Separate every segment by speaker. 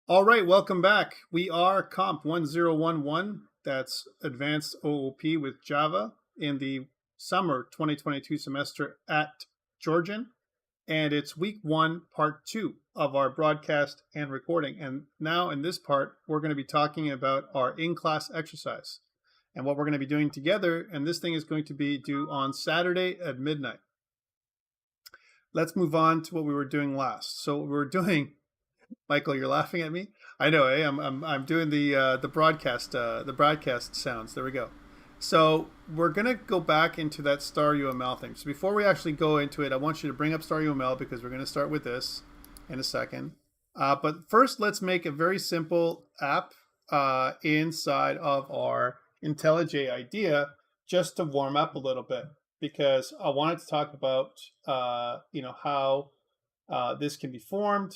Speaker 1: All right, welcome back. We are COMP1011. That's Advanced OOP with Java in the summer 2022 semester at Georgian. And it's week 1, part 2 of our broadcast and recording. And now in this part, we're going to be talking about our in-class exercise and what we're going to be doing together. And this thing is going to be due on Saturday at midnight. Let's move on to what we were doing last. So what we were doing, Michael, you're laughing at me. I know. Eh? I'm doing the broadcast sounds. There we go. So we're gonna go back into that star UML thing. So before we actually go into it, I want you to bring up star UML because we're gonna start with this in a second. But first, let's make a very simple app inside of our IntelliJ IDEA just to warm up a little bit, because I wanted to talk about how this can be formed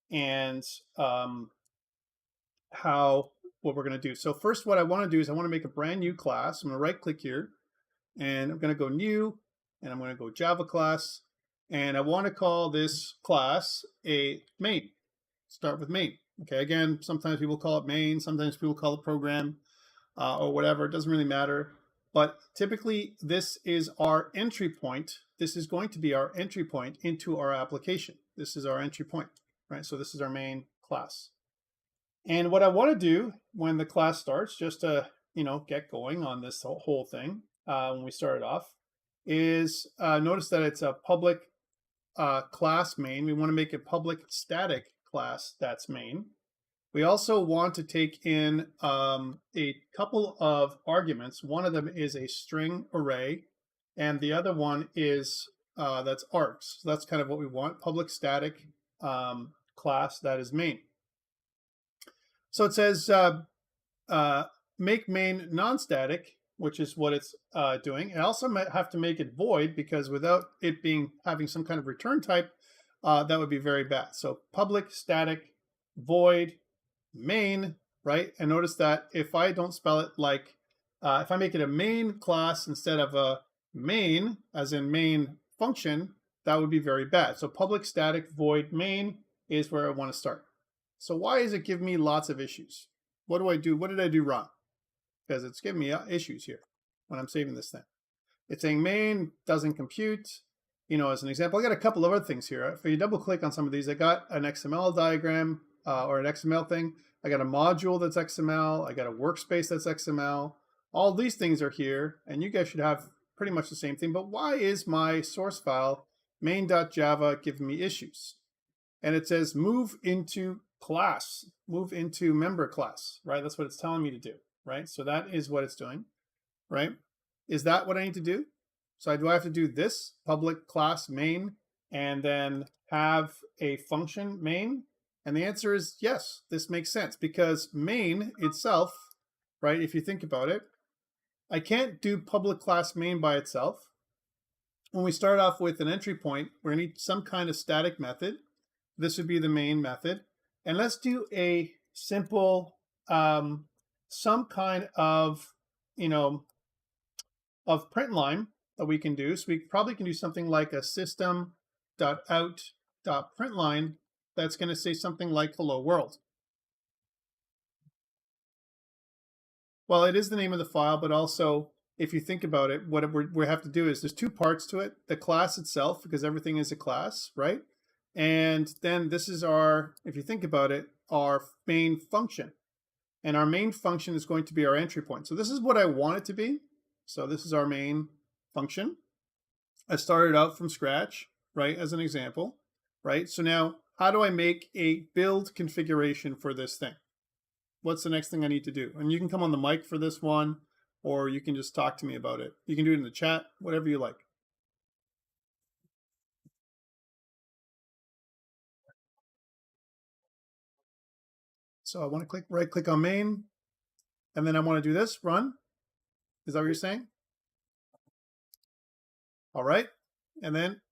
Speaker 1: and what we're going to do. So first, what I want to do is I want to make a brand new class. I'm going to right click here and I'm going to go new, and I'm going to go Java class, and I want to call this class a main. Start with main. Okay, again, sometimes people call it main, sometimes people call it program or whatever. It doesn't really matter. But typically, this is our entry point. This is going to be our entry point into our application. This is our entry point, right? So this is our main class. And what I want to do when the class starts, just to get going on this whole thing when we start it off, is notice that it's a public class main. We want to make a public static class that's main. We also want to take in a couple of arguments. One of them is a string array, and the other one is that's args. So that's kind of what we want, public static class that is main. So it says make main non-static, which is what it's doing. And also have to make it void, because without it having some kind of return type, that would be very bad. So public static void main, right? And notice that if I don't spell it like, if I make it a main class instead of a main, as in main function, that would be very bad. So public static void main is where I want to start. So why is it giving me lots of issues? What do I do? What did I do wrong? Because it's giving me issues here when I'm saving this thing. It's saying main doesn't compute, as an example. I got a couple of other things here. If you double click on some of these, I got an XML diagram or an XML thing. I got a module that's XML. I got a workspace that's XML. All these things are here, and you guys should have pretty much the same thing. But why is my source file main.java giving me issues? And it says move into class, move into member class, right? That's what it's telling me to do, right? So that is what it's doing, right? Is that what I need to do? So do I have to do this public class main and then have a function main? And the answer is yes, this makes sense, because main itself, right, if you think about it, I can't do public class main by itself. When we start off with an entry point, we're going to need some kind of static method. This would be the main method. And let's do a simple, some kind of, of print line that we can do. So we probably can do something like a system.out.println that's going to say something like hello world. Well, it is the name of the file, but also, if you think about it, what we have to do is there's two parts to it. The class itself, because everything is a class, right? And then this is our, if you think about it, our main function. And our main function is going to be our entry point. So this is what I want it to be. So this is our main function. I started out from scratch, right, as an example, right? So now, how do I make a build configuration for this thing? What's the next thing I need to do? And you can come on the mic for this one, or you can just talk to me about it. You can do it in the chat, whatever you like. So I want to right click on main, and then I want to do this, run. Is that what you're saying? All right. And then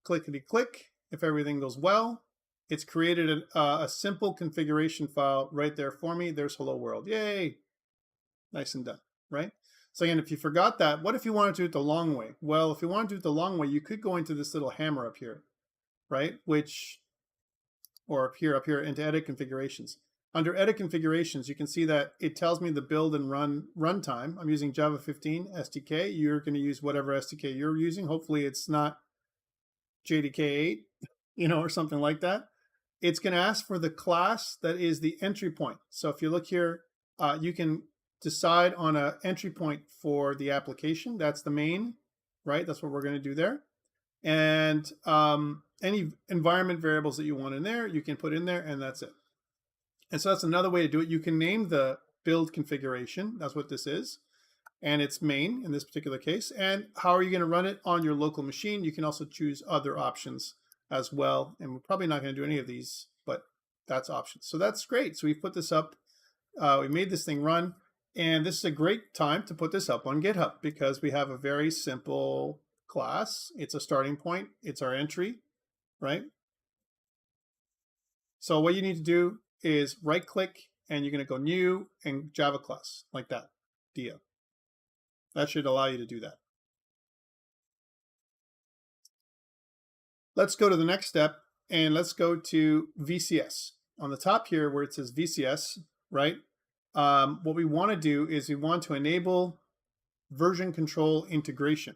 Speaker 1: clickety click. If everything goes well, it's created a simple configuration file right there for me. There's hello world. Yay. Nice and done, right? So again, if you forgot that, what if you wanted to do it the long way? Well, if you want to do it the long way, you could go into this little hammer up here, right? Or up here into edit configurations. under edit configurations, you can see that it tells me the build and runtime. I'm using Java 15 SDK. You're going to use whatever SDK you're using. Hopefully it's not JDK 8, or something like that. It's going to ask for the class that is the entry point. So if you look here, you can decide on an entry point for the application. That's the main, right? That's what we're going to do there. And any environment variables that you want in there, you can put in there, and that's it. And so that's another way to do it. You can name the build configuration. That's what this is. And it's main in this particular case. And how are you going to run it on your local machine? You can also choose other options as well. And we're probably not going to do any of these, but that's options. So that's great. So we put this up. We made this thing run. And this is a great time to put this up on GitHub because we have a very simple class. It's a starting point. It's our entry, right? So what you need to do is right click and you're going to go new and Java class like that, Dia. That should allow you to do that. Let's go to the next step and let's go to VCS. On the top here where it says VCS, right? What we want to do is we want to enable version control integration.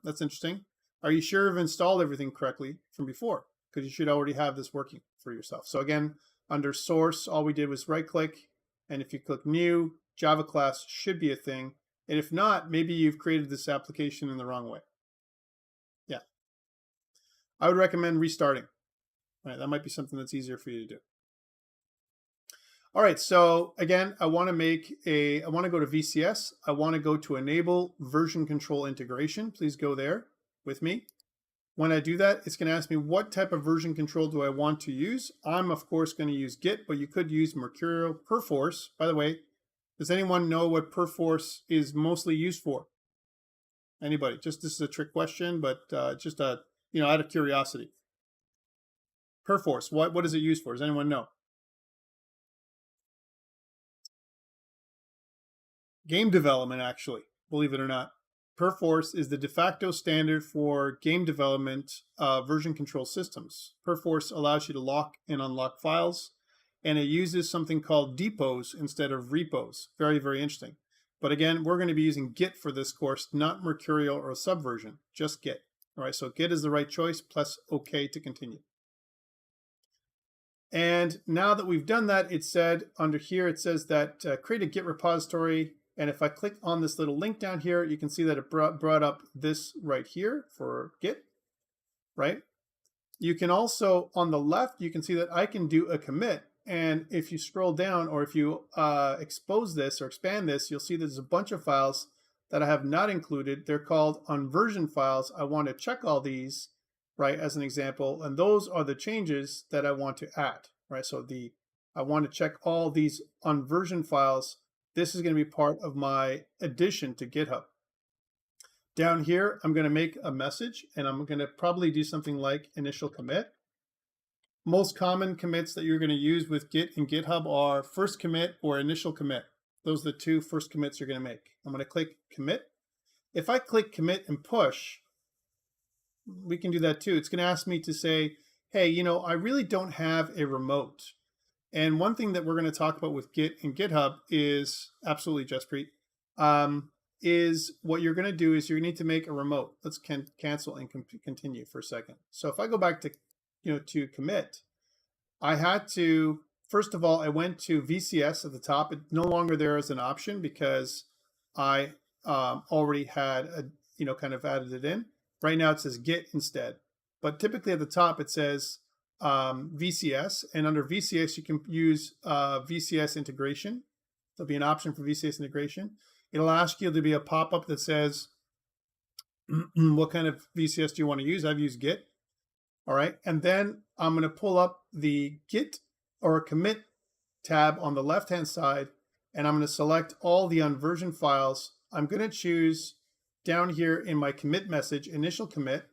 Speaker 1: That's interesting. Are you sure you've installed everything correctly from before? Because you should already have this working for yourself. So again, under source, all we did was right click. And if you click new, Java class should be a thing. And if not, maybe you've created this application in the wrong way. Yeah. I would recommend restarting. Right, that might be something that's easier for you to do. All right, so again, I want to go to VCS. I want to go to enable version control integration. Please go there with me. When I do that, it's going to ask me what type of version control do I want to use. I'm, of course, going to use Git, but you could use Mercurial Perforce. By the way, does anyone know what Perforce is mostly used for? Anybody? Just this is a trick question, but just out of curiosity. Perforce, what is it used for? Does anyone know? Game development, actually, believe it or not. Perforce is the de facto standard for game development version control systems. Perforce allows you to lock and unlock files, and it uses something called depots instead of repos. Very, very interesting. But again, we're going to be using Git for this course, not Mercurial or Subversion, just Git. All right, so Git is the right choice, plus OK to continue. And now that we've done that, it said under here, it says that create a Git repository. And if I click on this little link down here, you can see that it brought up this right here for Git, right? You can also, on the left, you can see that I can do a commit. And if you scroll down or if you expose this or expand this, you'll see there's a bunch of files that I have not included. They're called unversion files. I want to check all these, right, as an example. And those are the changes that I want to add, right? So I want to check all these unversion files. This is going to be part of my addition to GitHub. Down here, I'm going to make a message, and I'm going to probably do something like initial commit. Most common commits that you're going to use with Git and GitHub are first commit or initial commit. Those are the two first commits you're going to make. I'm going to click commit. If I click commit and push, we can do that too. It's going to ask me to say, hey, I really don't have a remote. And one thing that we're going to talk about with Git and GitHub is, absolutely, Jaspreet, is what you're going to do is you need to make a remote. Let's cancel and continue for a second. So if I go back to, to commit, I had to, first of all, I went to VCS at the top. It no longer there as an option because I already had, kind of added it in. Right now it says Git instead. But typically at the top it says VCS, and under VCS you can use VCS integration. There'll be an option for VCS integration. It'll ask you to be a pop-up that says what kind of VCS do you want to use. I've used Git. All right, and then I'm going to pull up the Git or commit tab on the left-hand side, and I'm going to select all the unversion files. I'm going to choose down here in my commit message, initial commit.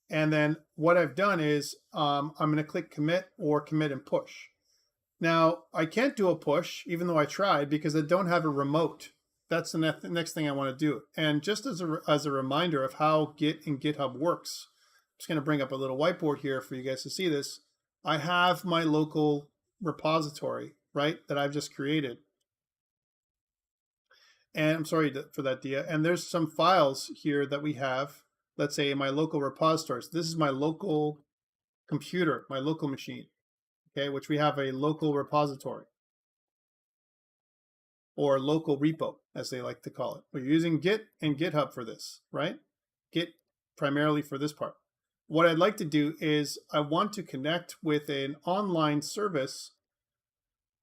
Speaker 1: And then what I've done is I'm going to click commit or commit and push. Now, I can't do a push, even though I tried, because I don't have a remote. That's the next thing I want to do. And just as a reminder of how Git and GitHub works, I'm just going to bring up a little whiteboard here for you guys to see this. I have my local repository, right, that I've just created. And I'm sorry for that, Dia. And there's some files here that we have, let's say in my local repository. So this is my local computer, my local machine, okay, which we have a local repository or local repo, as they like to call it. We're using Git and GitHub for this, right? Git primarily for this part. What I'd like to do is I want to connect with an online service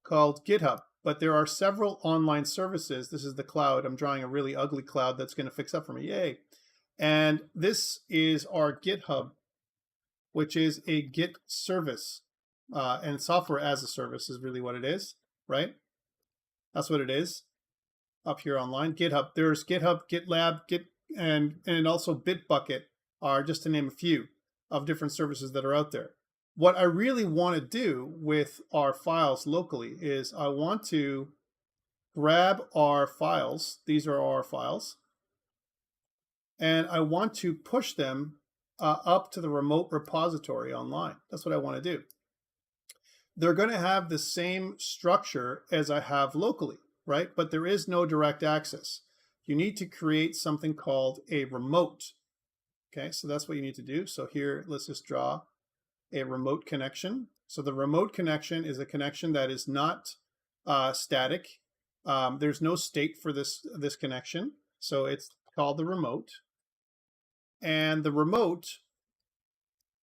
Speaker 1: called GitHub, but there are several online services. This is the cloud. I'm drawing a really ugly cloud that's going to fix up for me. Yay. And this is our GitHub, which is a Git service. And software as a service is really what it is, right? That's what it is up here online. GitHub. There's GitHub, GitLab, Git, and also Bitbucket are just to name a few of different services that are out there. What I really want to do with our files locally is I want to grab our files. These are our files. And I want to push them up to the remote repository online. That's what I want to do. They're going to have the same structure as I have locally, right? But there is no direct access. You need to create something called a remote. Okay, so that's what you need to do. So here, let's just draw a remote connection. So the remote connection is a connection that is not static. There's no state for this connection. So it's called the remote. And the remote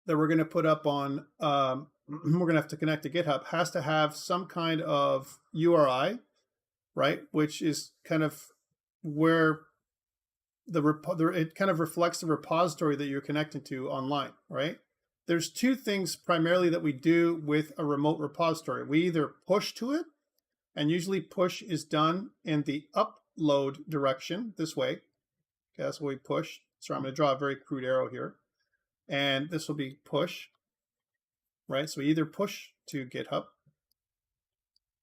Speaker 1: that we're going to put up on, we're going to have to connect to GitHub, has to have some kind of URI, right? Which is kind of where it kind of reflects the repository that you're connecting to online, right? There's two things primarily that we do with a remote repository. We either push to it, and usually push is done in the upload direction this way. Okay, that's what we push. So I'm going to draw a very crude arrow here. And this will be push, right? So we either push to GitHub,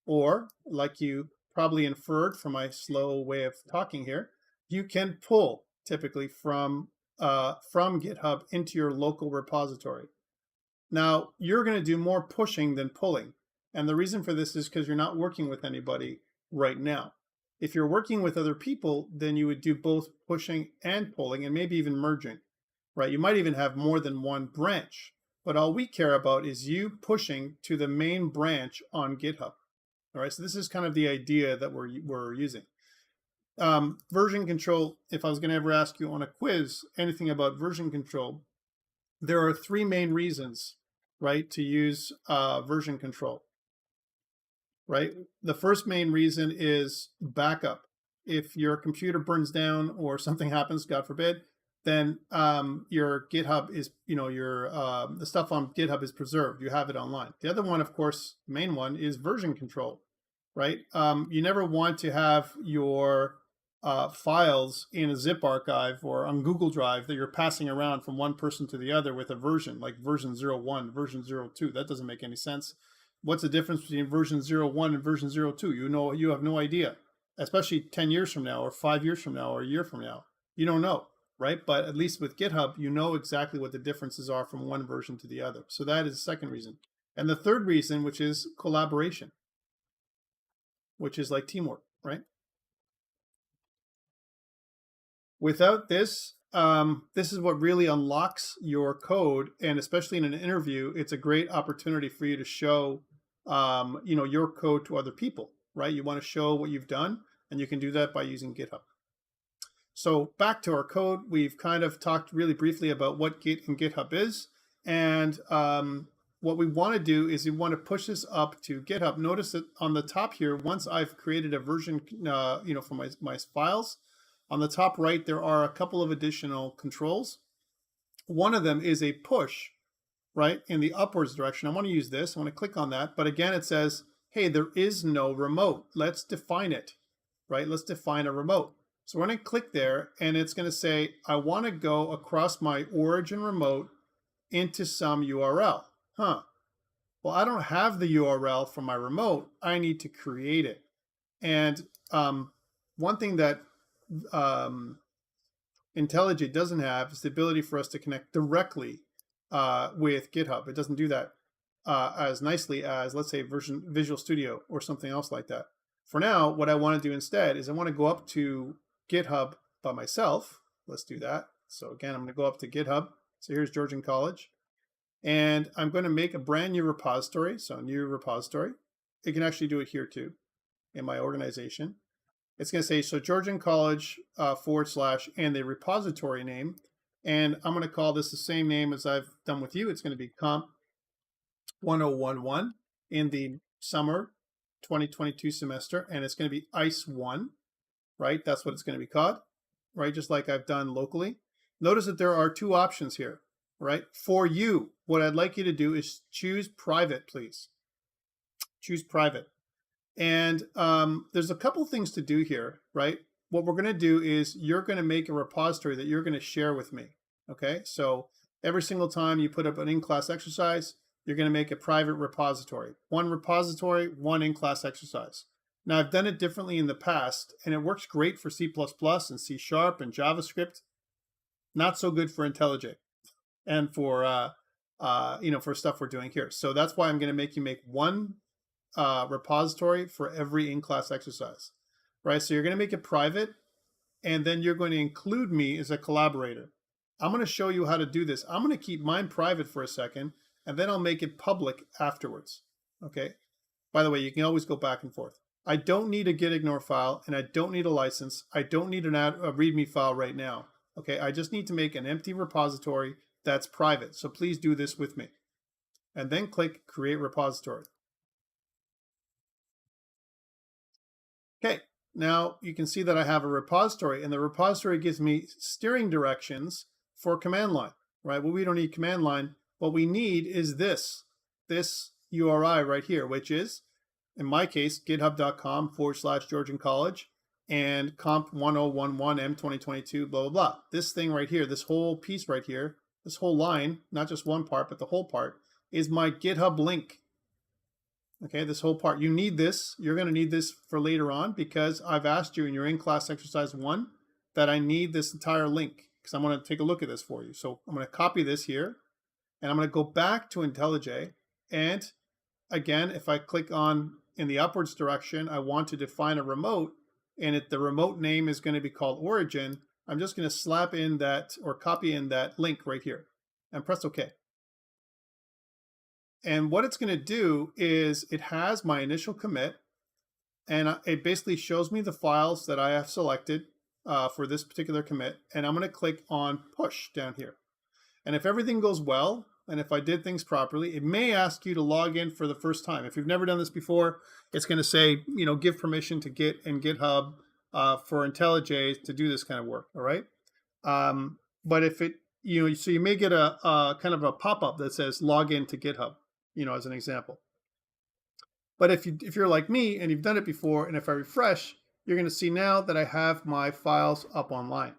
Speaker 1: or like you probably inferred from my slow way of talking here, you can pull typically from GitHub into your local repository. Now, you're going to do more pushing than pulling. And the reason for this is because you're not working with anybody right now. If you're working with other people, then you would do both pushing and pulling, and maybe even merging, right? You might even have more than one branch. But all we care about is you pushing to the main branch on GitHub. All right, so this is kind of the idea that we're using. Version control, if I was going to ever ask you on a quiz anything about version control, there are three main reasons, right, to use version control, right? The first main reason is backup. If your computer burns down or something happens, God forbid, then your GitHub is, the stuff on GitHub is preserved. You have it online. The other one, of course, the main one is version control, right? You never want to have your files in a zip archive or on Google Drive that you're passing around from one person to the other with a version, like version 01, version 02. That doesn't make any sense. What's the difference between version 01 and version 02? You have no idea, especially 10 years from now or 5 years from now or a year from now. You don't know, right? But at least with GitHub, you know exactly what the differences are from one version to the other. So that is the second reason. And the third reason, which is collaboration, which is like teamwork, right? Without this, this is what really unlocks your code, and especially in an interview, it's a great opportunity for you to show, your code to other people, right? You want to show what you've done, and you can do that by using GitHub. So back to our code, we've kind of talked really briefly about what Git and GitHub is, and what we want to do is we want to push this up to GitHub. Notice that on the top here, once I've created a version, for my files. On the top right, there are a couple of additional controls. One of them is a push, right, in the upwards direction. I want to use this. I want to click on that. But again, it says, hey, there is no remote. Let's define it, right? Let's define a remote. So we're going to click there, and it's going to say, I want to go across my origin remote into some URL. Well, I don't have the URL from my remote. I need to create it. And one thing that IntelliJ doesn't have is the ability for us to connect directly with GitHub. It doesn't do that. as nicely as, let's say, Visual Studio or something else like that. For now, what I want to do instead is I want to go up to GitHub by myself. Let's do that. So again, I'm going to go up to GitHub. So here's Georgian College. And I'm going to make a brand new repository. So new repository. You can actually do it here too in my organization. It's going to say, so Georgian College / and the repository name. And I'm going to call this the same name as I've done with you. It's going to be COMP1011 in the summer 2022 semester. And it's going to be ICE1, right? That's what it's going to be called, right? Just like I've done locally. Notice that there are two options here, right? For you, what I'd like you to do is choose private, please. Choose private. And there's a couple things to do here, right? What we're going to do is you're going to make a repository that you're going to share with me, okay? So every single time you put up an in-class exercise, you're going to make a private repository. One repository, one in-class exercise. Now, I've done it differently in the past, and it works great for C++ and C# and JavaScript. Not so good for IntelliJ and for, for stuff we're doing here. So that's why I'm going to make you make one repository for every in-class exercise, right? So you're going to make it private, and then you're going to include me as a collaborator. I'm going to show you how to do this. I'm going to keep mine private for a second, and then I'll make it public afterwards, okay? By the way, you can always go back and forth. I don't need a git ignore file, and I don't need a license. I don't need a readme file right now, okay? I just need to make an empty repository that's private. So please do this with me. And then click Create Repository. Okay, now you can see that I have a repository, and the repository gives me steering directions for command line, right? Well, we don't need command line. What we need is this URI right here, which is, in my case, github.com / Georgian College and COMP1011 M2022, blah, blah, blah. This thing right here, this whole piece right here, this whole line, not just one part, but the whole part, is my GitHub link. Okay, this whole part. You need this. You're going to need this for later on because I've asked you in your in-class exercise 1 that I need this entire link because I'm going to take a look at this for you. So I'm going to copy this here, and I'm going to go back to IntelliJ. And again, if I click on in the upwards direction, I want to define a remote, and the remote name is going to be called origin. I'm just going to slap in that or copy in that link right here and press OK. And what it's going to do is it has my initial commit, and it basically shows me the files that I have selected for this particular commit. And I'm going to click on push down here. And if everything goes well, and if I did things properly, it may ask you to log in for the first time. If you've never done this before, it's going to say, give permission to Git and GitHub for IntelliJ to do this kind of work. All right. But if it, so you may get a kind of a pop-up that says log in to GitHub, as an example. But if you're like me and you've done it before, and if I refresh, you're going to see now that I have my files up online.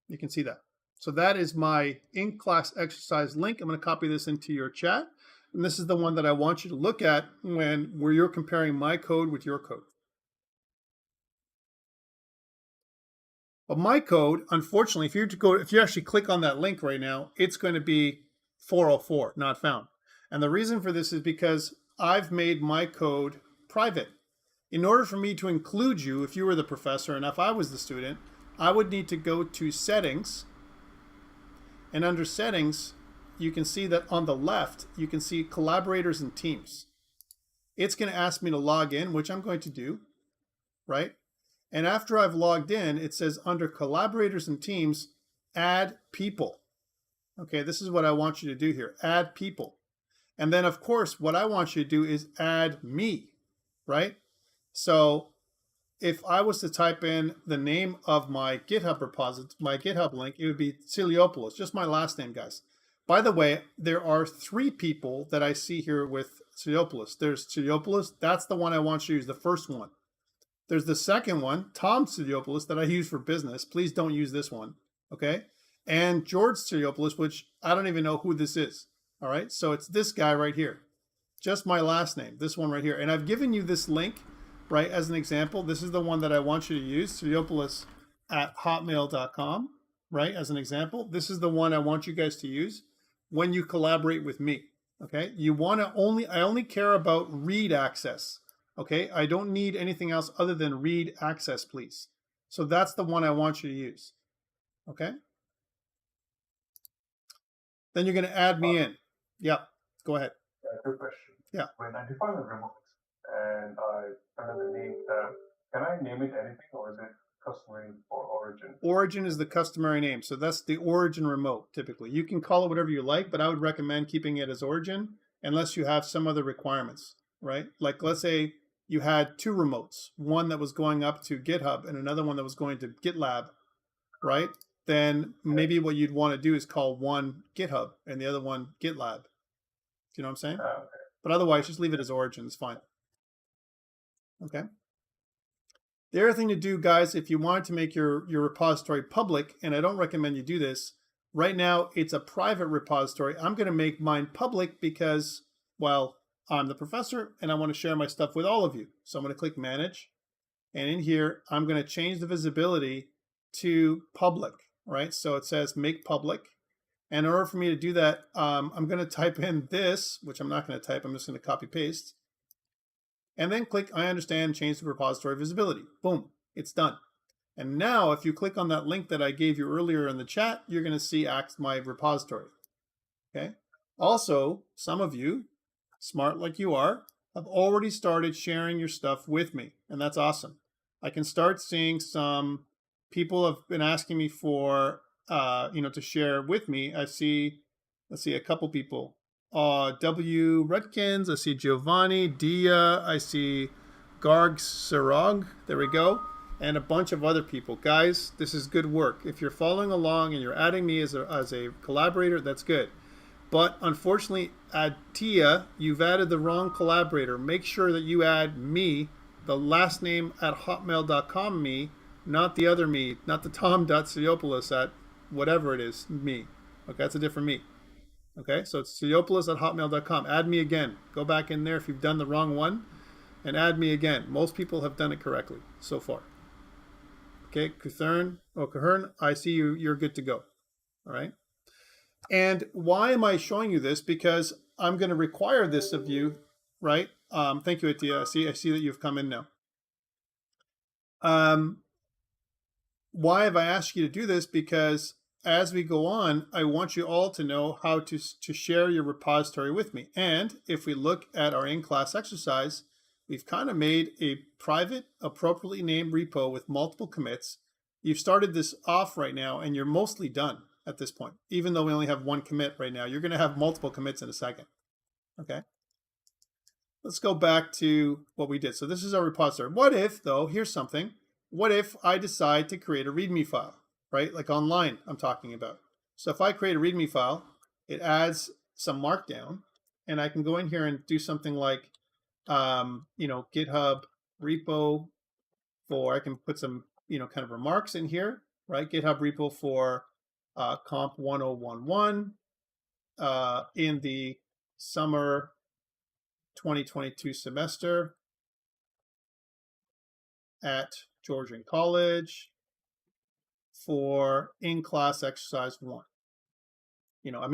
Speaker 1: You can see that. So that is my in-class exercise link. I'm going to copy this into your chat. And this is the one that I want you to look at where you're comparing my code with your code. But my code, unfortunately, if you actually click on that link right now, it's going to be 404, not found. And the reason for this is because I've made my code private. In order for me to include you, if you were the professor and if I was the student, I would need to go to Settings. And under Settings, you can see that on the left, you can see Collaborators and Teams. It's going to ask me to log in, which I'm going to do, right? And after I've logged in, it says under Collaborators and Teams, add people. Okay, this is what I want you to do here, add people. And then, of course, what I want you to do is add me, right? So if I was to type in the name of my GitHub repository, my GitHub link, it would be Tsiliopoulos, just my last name, guys. By the way, there are 3 people that I see here with Tsiliopoulos. There's Tsiliopoulos, that's the one I want you to use, the first one. There's the second one, Tom Tsiliopoulos, that I use for business. Please don't use this one, okay? And George Tsiliopoulos, which I don't even know who this is. All right, so it's this guy right here, just my last name, this one right here. And I've given you this link, right, as an example. This is the one that I want you to use, Tsiliopoulos@hotmail.com, right, as an example. This is the one I want you guys to use when you collaborate with me, Okay, you want to I only care about read access. Okay, I don't need anything else other than read access, please. So that's the one I want you to use. Okay. Then you're going to add me in. Yeah, go ahead.
Speaker 2: Yeah, good question.
Speaker 1: Yeah.
Speaker 2: When I define a remote and I under the name tab, can I name it anything or is it customary for origin?
Speaker 1: Origin is the customary name. So that's the origin remote typically. You can call it whatever you like, but I would recommend keeping it as origin unless you have some other requirements, right? Like let's say you had two remotes, one that was going up to GitHub and another one that was going to GitLab, right? Then maybe what you'd want to do is call one GitHub and the other one GitLab. Do you know what I'm saying?
Speaker 2: Okay.
Speaker 1: But otherwise, just leave it as origin. It's fine. Okay. The other thing to do, guys, if you wanted to make your repository public, and I don't recommend you do this, right now it's a private repository. I'm going to make mine public because, well, I'm the professor and I want to share my stuff with all of you. So I'm going to click Manage. And in here, I'm going to change the visibility to public, right? So it says Make Public. And in order for me to do that, I'm going to type in this, which I'm not going to type. I'm just going to copy paste. And then click I understand, change the repository visibility. Boom, it's done. And now if you click on that link that I gave you earlier in the chat, you're going to see my repository. Okay. Also, some of you, smart like you are, have already started sharing your stuff with me. And that's awesome. I can start seeing some people have been asking me for, to share with me. I see, let's see, a couple people. W. Redkins, I see Giovanni, Dia, I see Garg Sarog, there we go, and a bunch of other people. Guys, this is good work. If you're following along and you're adding me as a collaborator, that's good. But unfortunately, at Tia, you've added the wrong collaborator. Make sure that you add me, the last name at hotmail.com me, not the other me, not the tom.siopoulos at whatever it is, me. Okay, that's a different me. Okay, so it's siopoulos at hotmail.com. Add me again. Go back in there if you've done the wrong one and add me again. Most people have done it correctly so far. Okay, Kuthern, Kahern, I see you, you're good to go. All right. And why am I showing you this? Because I'm going to require this of you, right? Thank you, Atia. I see that you've come in now. Why have I asked you to do this? Because as we go on, I want you all to know how to share your repository with me. And if we look at our in-class exercise, we've kind of made a private, appropriately named repo with multiple commits. You've started this off right now, and you're mostly done at this point. Even though we only have one commit right now, you're going to have multiple commits in a second. Okay. Let's go back to what we did. So this is our repository. What if, though, here's something. What if I decide to create a README file? Right? Like online, I'm talking about. So if I create a README file, it adds some markdown, and I can go in here and do something like, GitHub repo for, I can put some, kind of remarks in here, right? GitHub repo for COMP1011 in the summer 2022 semester at Georgian College for in-class exercise 1.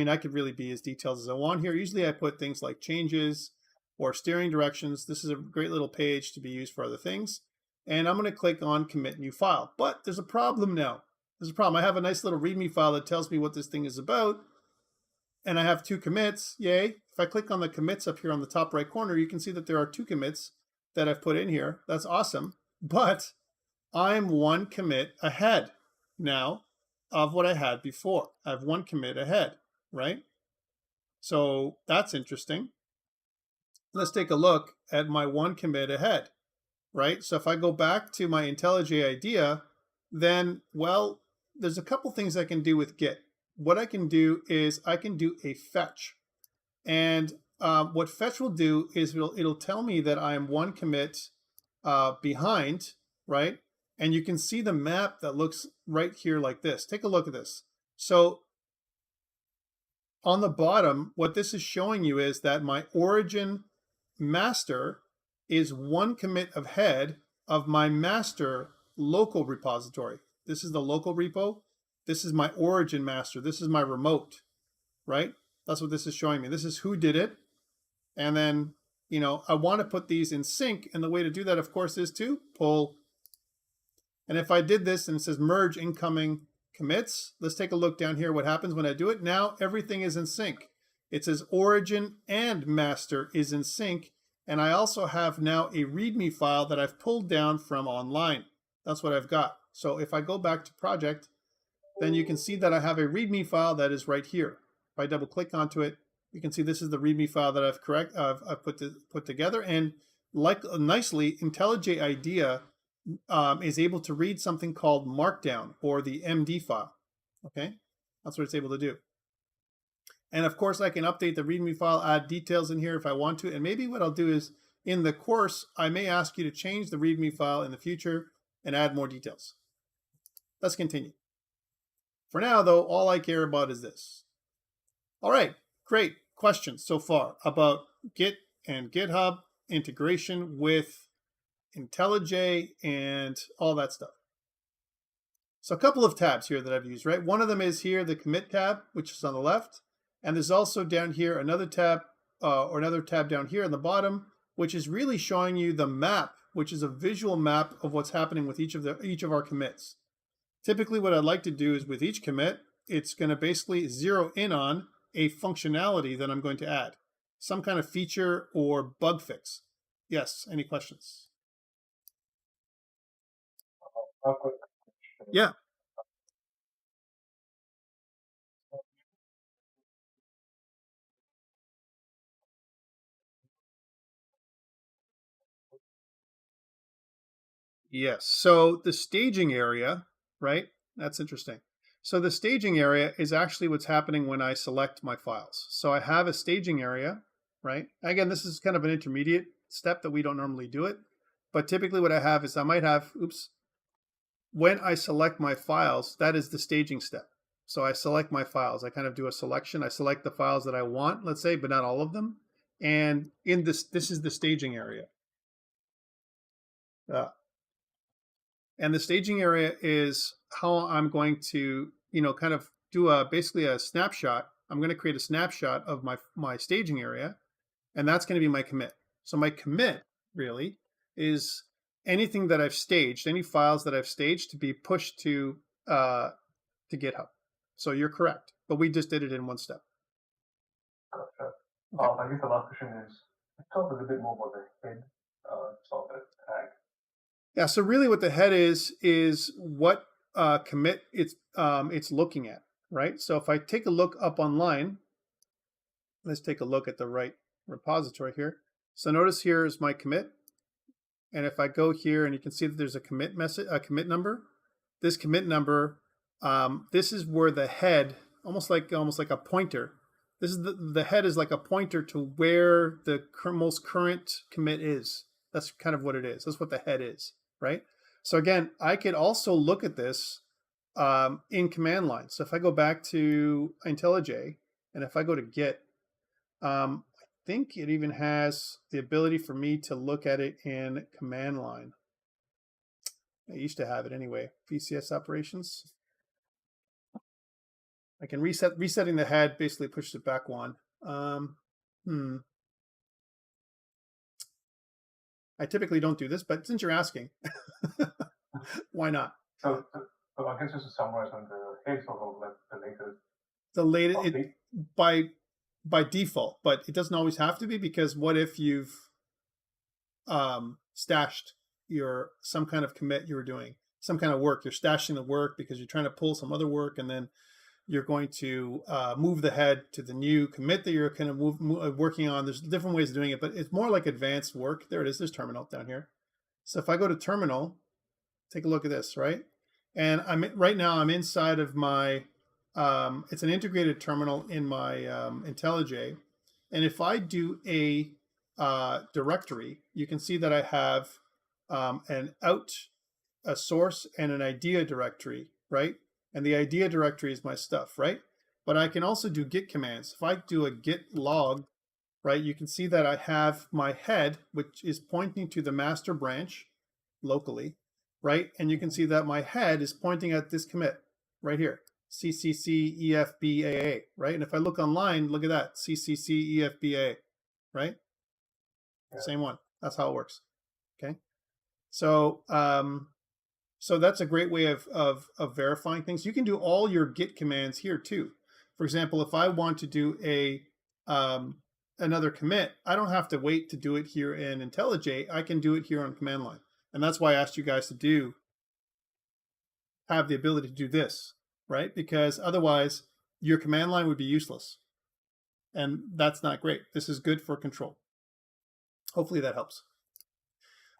Speaker 1: I could really be as detailed as I want here. Usually I put things like changes or steering directions. This is a great little page to be used for other things. And I'm going to click on commit new file. But there's a problem now. There's a problem. I have a nice little README file that tells me what this thing is about. And I have 2 commits. Yay. If I click on the commits up here on the top right corner, you can see that there are 2 commits that I've put in here. That's awesome. But I'm 1 commit ahead now of what I had before. I have 1 commit ahead, right? So that's interesting. Let's take a look at my 1 commit ahead, right? So if I go back to my IntelliJ IDEA, then, well, there's a couple things I can do with Git. What I can do is I can do a fetch. And what fetch will do is it'll tell me that I'm 1 commit behind, right? And you can see the map that looks right here like this. Take a look at this. So on the bottom, what this is showing you is that my origin master is 1 commit ahead of my master local repository. This is the local repo. This is my origin master. This is my remote, right? That's what this is showing me. This is who did it. And then, you know, I want to put these in sync. And the way to do that, of course, is to pull. And if I did this and it says merge incoming commits, let's take a look down here what happens when I do it. Now everything is in sync. It says origin and master is in sync. And I also have now a README file that I've pulled down from online. That's what I've got. So if I go back to project, then you can see that I have a README file that is right here. If I double click onto it, you can see this is the README file that I've put together. And like nicely, IntelliJ IDEA is able to read something called Markdown, or the MD file. Okay, that's what it's able to do. And of course, I can update the README file, add details in here if I want to. And maybe what I'll do is, in the course, I may ask you to change the README file in the future and add more details. Let's continue. For now, though, all I care about is this. All right, great questions so far about Git and GitHub integration with IntelliJ and all that stuff. So a couple of tabs here that I've used, right? One of them is here, the commit tab, which is on the left. And there's also down here another tab, or another tab down here on the bottom, which is really showing you the map, which is a visual map of what's happening with each of our commits. Typically what I'd like to do is with each commit, it's going to basically zero in on a functionality that I'm going to add, some kind of feature or bug fix. Yes, any questions? Yeah. Yes. So the staging area, right? That's interesting. So the staging area is actually what's happening when I select my files. So I have a staging area, right? Again, this is kind of an intermediate step that we don't normally do it. But typically what I have is I might have, when I select my files, that is the staging step. So I select my files. I kind of do a selection. I select the files that I want, let's say, but not all of them. And in this is the staging area. And the staging area is how I'm going to, kind of do basically a snapshot. I'm going to create a snapshot of my staging area, and that's going to be my commit. So my commit really is anything that I've staged, any files that I've staged to be pushed to GitHub. So you're correct, but we just did it in one step.
Speaker 2: Gotcha. Okay. I guess the last question is, talk a little bit more about the head sort of tag.
Speaker 1: Yeah, so really what the head is what commit it's looking at, right? So if I take a look up online, let's take a look at the right repository here. So notice here is my commit. And if I go here and you can see that there's a commit message, a commit number. This commit number, this is where the head, almost like a pointer. This is the head is like a pointer to where the most current commit is. That's kind of what it is. That's what the head is, right? So again, I could also look at this in command line. So if I go back to IntelliJ and if I go to Git, I think it even has the ability for me to look at it in command line. I used to have it anyway. VCS operations. I can resetting the head basically pushes it back one. I typically don't do this, but since you're asking, why not?
Speaker 2: So I guess just to summarize on the head sort of like
Speaker 1: the latest by default, but it doesn't always have to be, because what if you've stashed some kind of commit you were doing, some kind of work, you're stashing the work because you're trying to pull some other work, and then you're going to move the head to the new commit that you're kind of working on. There's different ways of doing it, but it's more like advanced work. There it is. There's terminal down here. So if I go to terminal, take a look at this, right? And right now I'm inside of my, it's an integrated terminal in my IntelliJ. And if I do a directory, you can see that I have an out, a source, and an idea directory, right? And the idea directory is my stuff, right? But I can also do Git commands. If I do a Git log, right, you can see that I have my head, which is pointing to the master branch locally, right? And you can see that my head is pointing at this commit right here. CCCEFBAA, right? And if I look online, look at that, CCCEFBAA, right?
Speaker 2: Yeah.
Speaker 1: Same one. That's how it works. Okay. So so that's a great way of verifying things. You can do all your Git commands here too. For example, if I want to do a another commit, I don't have to wait to do it here in IntelliJ. I can do it here on command line. And that's why I asked you guys to have the ability to do this, right? Because otherwise your command line would be useless. And that's not great. This is good for control. Hopefully that helps.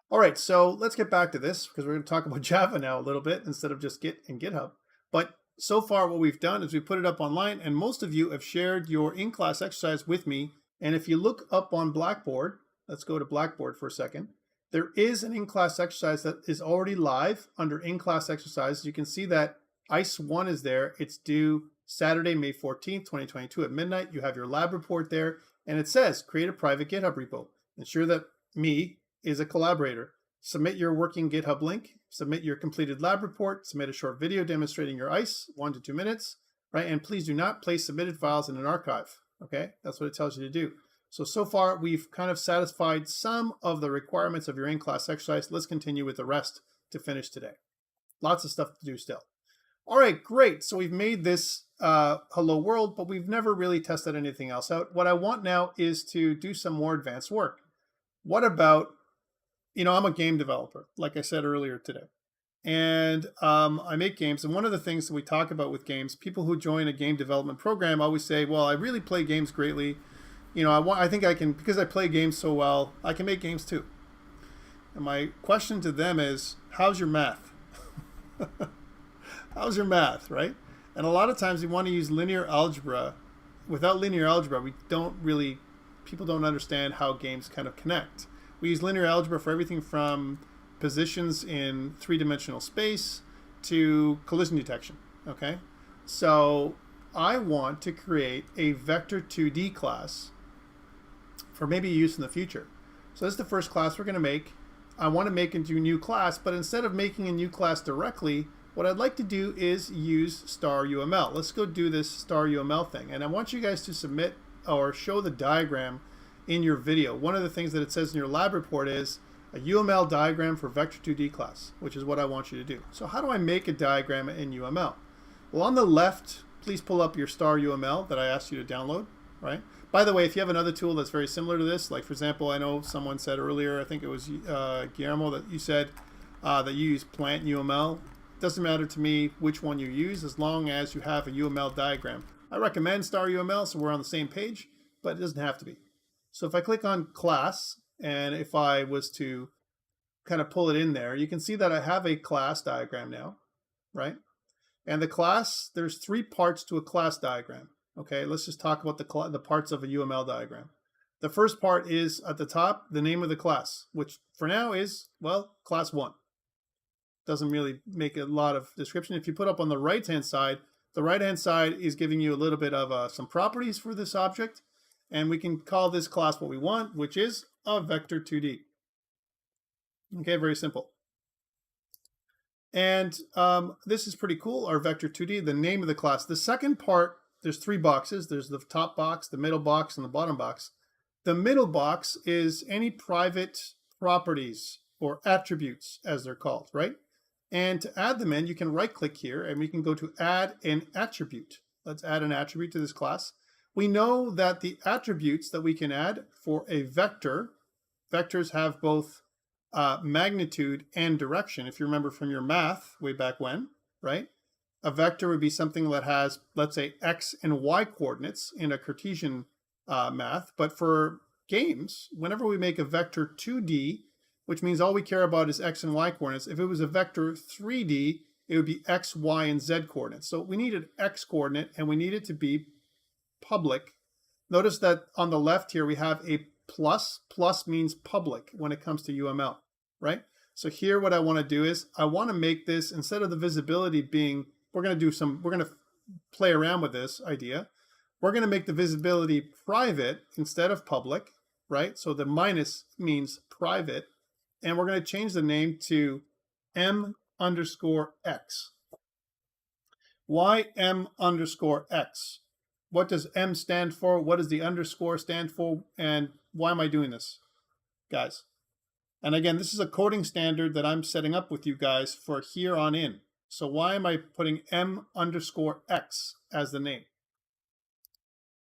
Speaker 1: All right, so let's get back to this because we're going to talk about Java now a little bit instead of just Git and GitHub. But so far what we've done is we put it up online, and most of you have shared your in-class exercise with me. And if you look up on Blackboard, let's go to Blackboard for a second. There is an in-class exercise that is already live under in-class exercise. You can see that ICE1 is there. It's due Saturday, May 14th, 2022 at midnight. You have your lab report there, and it says create a private GitHub repo. Ensure that me is a collaborator. Submit your working GitHub link, submit your completed lab report, submit a short video demonstrating your ICE, 1 to 2 minutes, right? And please do not place submitted files in an archive, okay? That's what it tells you to do. So far, we've kind of satisfied some of the requirements of your in-class exercise. Let's continue with the rest to finish today. Lots of stuff to do still. All right, great. So we've made this hello world, but we've never really tested anything else out. What I want now is to do some more advanced work. What about, you know, I'm a game developer, like I said earlier today. And I make games. And one of the things that we talk about with games, people who join a game development program always say, well, I really play games greatly. You know, I think I can, because I play games so well, I can make games too. And my question to them is, how's your math? How's your math, right? And a lot of times we want to use linear algebra. Without linear algebra, people don't understand how games kind of connect. We use linear algebra for everything from positions in three-dimensional space to collision detection, okay? So I want to create a vector 2D class for maybe use in the future. So this is the first class we're going to make. I want to make into a new class, but instead of making a new class directly, what I'd like to do is use star UML. Let's go do this star UML thing. And I want you guys to submit or show the diagram in your video. One of the things that it says in your lab report is a UML diagram for vector 2D class, which is what I want you to do. So how do I make a diagram in UML? Well, on the left, please pull up your star UML that I asked you to download, right? By the way, if you have another tool that's very similar to this, like for example, I know someone said earlier, I think it was Guillermo, that you said that you use plant UML. Doesn't matter to me which one you use as long as you have a UML diagram. I recommend star UML so we're on the same page, but it doesn't have to be. So if I click on class, and if I was to kind of pull it in there, you can see that I have a class diagram now, right? And the class, there's 3 parts to a class diagram. Okay, let's just talk about the parts of a UML diagram. The first part is at the top, the name of the class, which for now is, well, class 1. Doesn't really make a lot of description. If you put up on the right-hand side, the right-hand side is giving you a little bit of some properties for this object. And we can call this class what we want, which is a vector 2D. Okay, very simple. And this is pretty cool, our vector 2D, the name of the class. The second part, there's 3 boxes. There's the top box, the middle box, and the bottom box. The middle box is any private properties or attributes, as they're called, right? And to add them in, you can right-click here, and we can go to add an attribute. Let's add an attribute to this class. We know that the attributes that we can add for a vector, vectors have both magnitude and direction. If you remember from your math way back when, right? A vector would be something that has, let's say, x and y coordinates in a Cartesian math. But for games, whenever we make a vector 2D, which means all we care about is x and y coordinates, if it was a vector 3D, it would be x, y, and z coordinates. So we need an x coordinate, and we need it to be public. Notice that on the left here we have a plus. Plus means public when it comes to UML, right? So here what I want to do is I want to make this, instead of the visibility being, we're going to play around with this idea. We're going to make the visibility private instead of public, right? So the minus means private, and we're going to change the name to M_X. Why M underscore X? What does M stand for? What does the underscore stand for? And why am I doing this, guys? And again, this is a coding standard that I'm setting up with you guys for here on in. So why am I putting M underscore X as the name?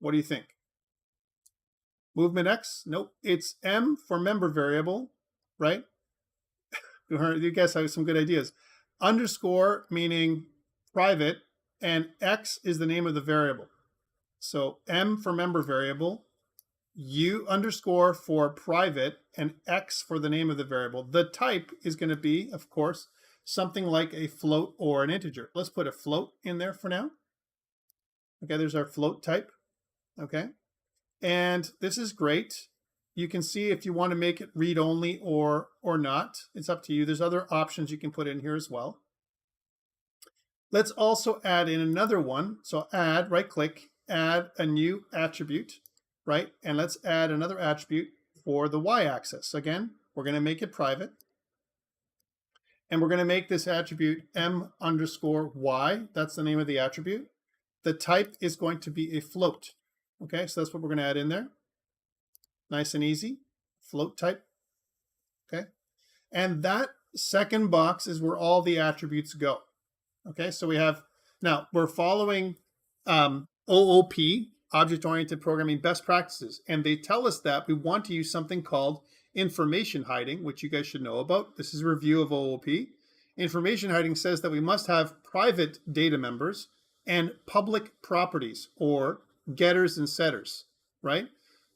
Speaker 1: What do you think? Movement X? Nope. It's M for member variable, right? You guys have some good ideas. Underscore meaning private, and X is the name of the variable. So M for member variable, U underscore for private, and X for the name of the variable. The type is going to be, of course, something like a float or an integer. Let's put a float in there for now. Okay, there's our float type. Okay, and this is great. You can see if you want to make it read only or not. It's up to you. There's other options you can put in here as well. Let's also add in another one. So add, right click, add a new attribute, right? And let's add another attribute for the y-axis. Again, we're going to make it private. And we're going to make this attribute M underscore Y. That's the name of the attribute. The type is going to be a float. Okay, so that's what we're going to add in there. Nice and easy. Float type. Okay. And that second box is where all the attributes go. Okay, so we have, now we're following OOP, Object-Oriented Programming Best Practices. And they tell us that we want to use something called information hiding, which you guys should know about. This is a review of OOP. Information hiding says that we must have private data members and public properties, or getters and setters, right?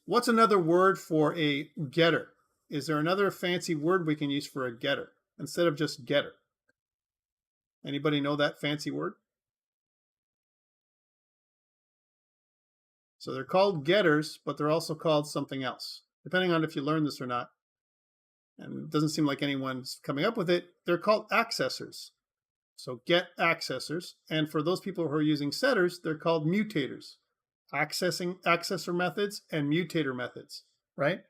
Speaker 1: What's another word for a getter? Is there another fancy word we can use for a getter instead of just getter? Anybody know that fancy word? So they're called getters, but they're also called something else, depending on if you learn this or not. And it doesn't seem like anyone's coming up with it. They're called accessors. So get accessors. And for those people who are using setters, they're called mutators. Accessor methods and mutator methods, right?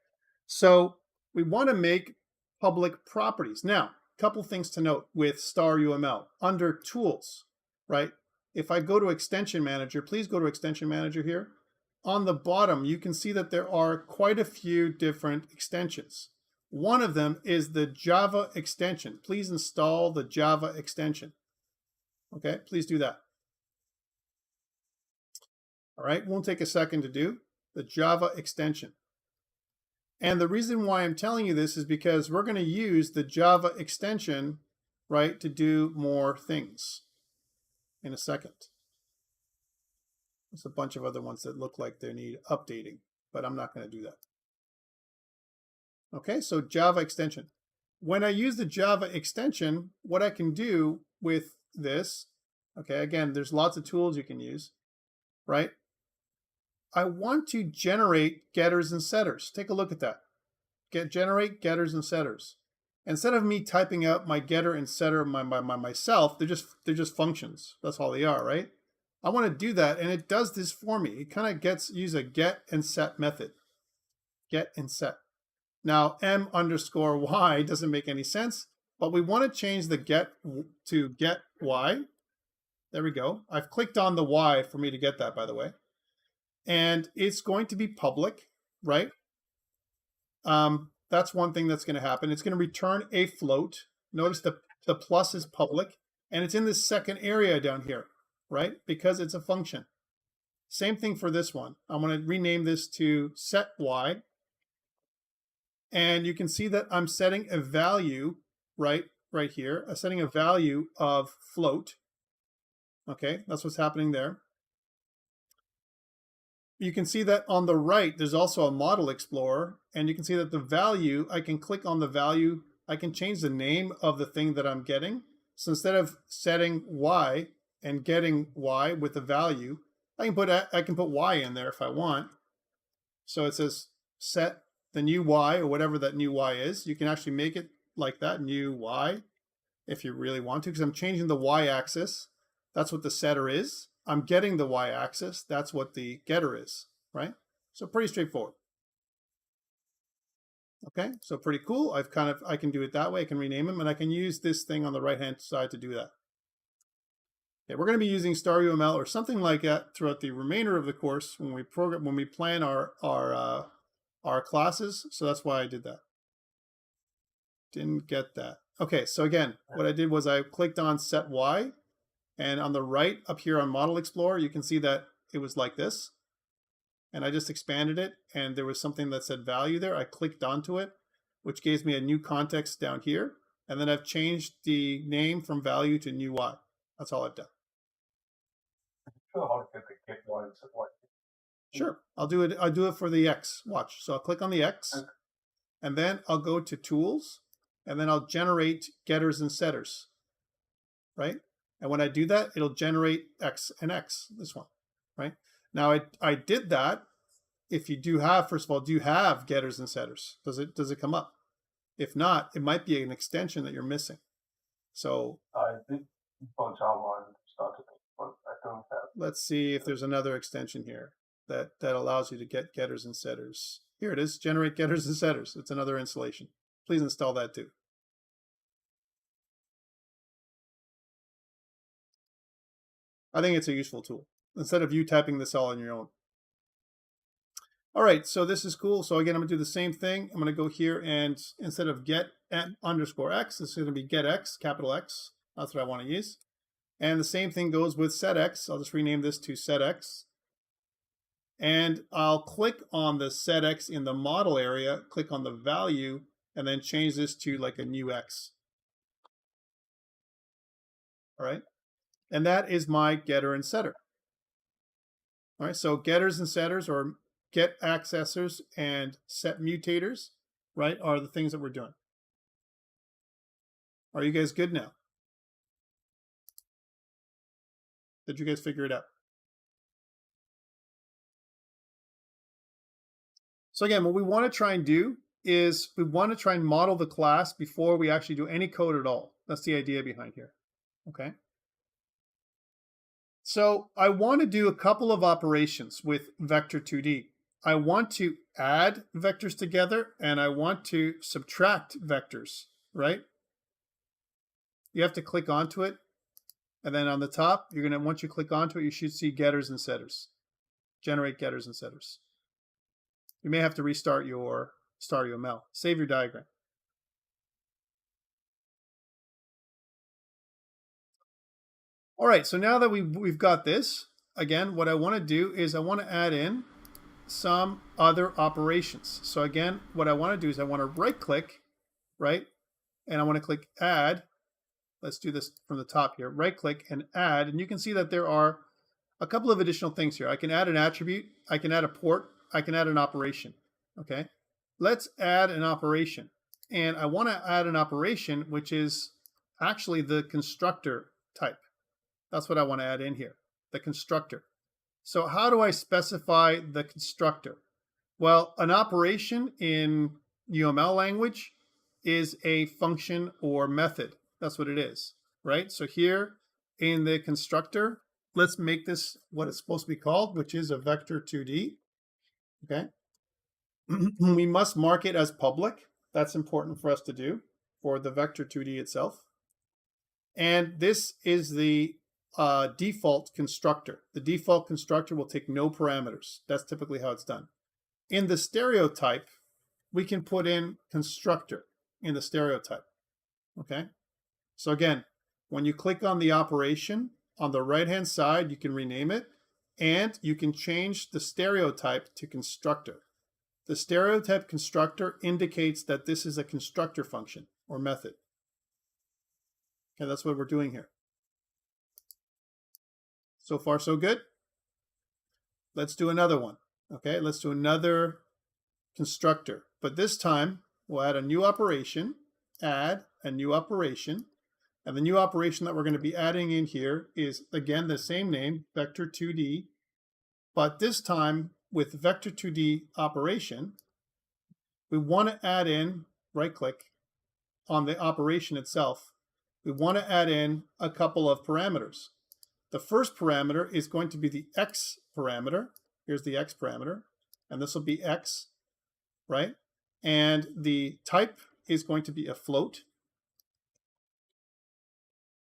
Speaker 1: So we want to make public properties. Now, a couple things to note with star UML. Under tools, right? If I go to extension manager, please go to extension manager here. On the bottom, you can see that there are quite a few different extensions. One of them is the Java extension. Please install the Java extension. Okay, please do that. All right, won't take a second to do. The Java extension. And the reason why I'm telling you this is because we're going to use the Java extension, right, to do more things in a second. There's a bunch of other ones that look like they need updating, but I'm not going to do that. Okay, so Java extension. When I use the Java extension, what I can do with this, okay, again, there's lots of tools you can use, right? I want to generate getters and setters. Take a look at that. Generate getters and setters. Instead of me typing out my getter and setter myself, they're just functions. That's all they are, right? I want to do that, and it does this for me. It kind of use a get and set method. Get and set. Now, M underscore Y doesn't make any sense, but we want to change the get to get Y. There we go. I've clicked on the Y for me to get that, by the way. And it's going to be public, right? That's one thing that's going to happen. It's going to return a float. Notice the plus is public, and it's in this second area down here, right? Because it's a function. Same thing for this one. I'm going to rename this to set Y. And you can see that I'm setting a value right here. I'm setting a value of float. Okay, that's what's happening there. You can see that on the right, there's also a model explorer, and you can see that the value, I can click on the value, I can change the name of the thing that I'm getting. So instead of setting Y and getting Y with the value, I can put Y in there if I want. So it says set the new Y, or whatever that new Y is. You can actually make it like that, new Y, if you really want to, because I'm changing the Y axis. That's what the setter is. I'm getting the Y axis. That's what the getter is, right? So pretty straightforward. Okay, so pretty cool. I can do it that way. I can rename them, and I can use this thing on the right-hand side to do that. Okay, we're going to be using star UML or something like that throughout the remainder of the course when we plan our classes. So that's why I did that. Didn't get that. Okay, so again, what I did was I clicked on set Y, and on the right up here on Model Explorer, you can see that it was like this. And I just expanded it, and there was something that said value there. I clicked onto it, which gives me a new context down here. And then I've changed the name from value to new Y. That's all I've done.
Speaker 2: Sure, how to get the get Y and set Y.
Speaker 1: Sure, I'll do it for the X. Watch. So I'll click on the X,
Speaker 2: Okay.
Speaker 1: and then I'll go to Tools, and then I'll generate getters and setters, right? And when I do that, it'll generate X and X, this one, right? Now I did that. If you do have, first of all, do you have getters and setters? Does it come up? If not, it might be an extension that you're missing. So
Speaker 2: I did for Java and started it, but I don't have.
Speaker 1: Let's see if there's another extension here that allows you to get getters and setters. Here it is, generate getters and setters. It's another installation. Please install that too. I think it's a useful tool instead of you typing this all on your own. All right, so this is cool. So again, I'm gonna do the same thing. I'm gonna go here and instead of get underscore X, it's gonna be get X, capital X. That's what I wanna use. And the same thing goes with set X. I'll just rename this to set X. And I'll click on the set X in the model area, click on the value, and then change this to like a new X. All right. And that is my getter and setter. All right, so getters and setters, or get accessors and set mutators, right, are the things that we're doing. Are you guys good now? Did you guys figure it out? So again, what we want to try and do is we want to try and model the class before we actually do any code at all. That's the idea behind here. Okay. So I want to do a couple of operations with Vector2D. I want to add vectors together, and I want to subtract vectors, right? You have to click onto it, and then on the top, you're going to, once you click onto it, you should see getters and setters. Generate getters and setters. You may have to restart your star UML. Save your diagram. All right, so now that we've got this, again, what I want to do is I want to add in some other operations. So again, what I want to do is I want to right click, right? And I want to click add. Let's do this from the top here. Right click and add. And you can see that there are a couple of additional things here. I can add an attribute. I can add a port. I can add an operation. Okay. Let's add an operation. And I want to add an operation, which is actually the constructor type. That's what I want to add in here, the constructor. So how do I specify the constructor? Well, an operation in UML language is a function or method. That's what it is, right? So here in the constructor, let's make this what it's supposed to be called, which is a Vector2D, okay? We must mark it as public. That's important for us to do for the Vector2D itself. And this is the default constructor. The default constructor will take no parameters. That's typically how it's done. In the stereotype, we can put in constructor in the stereotype, okay? So again, when you click on the operation, on the right-hand side, you can rename it, and you can change the stereotype to constructor. The stereotype constructor indicates that this is a constructor function or method. Okay, that's what we're doing here. So far, so good. Let's do another one. Okay, let's do another constructor. But this time, we'll add a new operation, add a new operation. And the new operation that we're going to be adding in here is, again, the same name, Vector2D. But this time, with Vector2D operation, we want to add in, right-click on the operation itself. We want to add in a couple of parameters. The first parameter is going to be the X parameter. Here's the X parameter, and this will be X, right? And the type is going to be a float,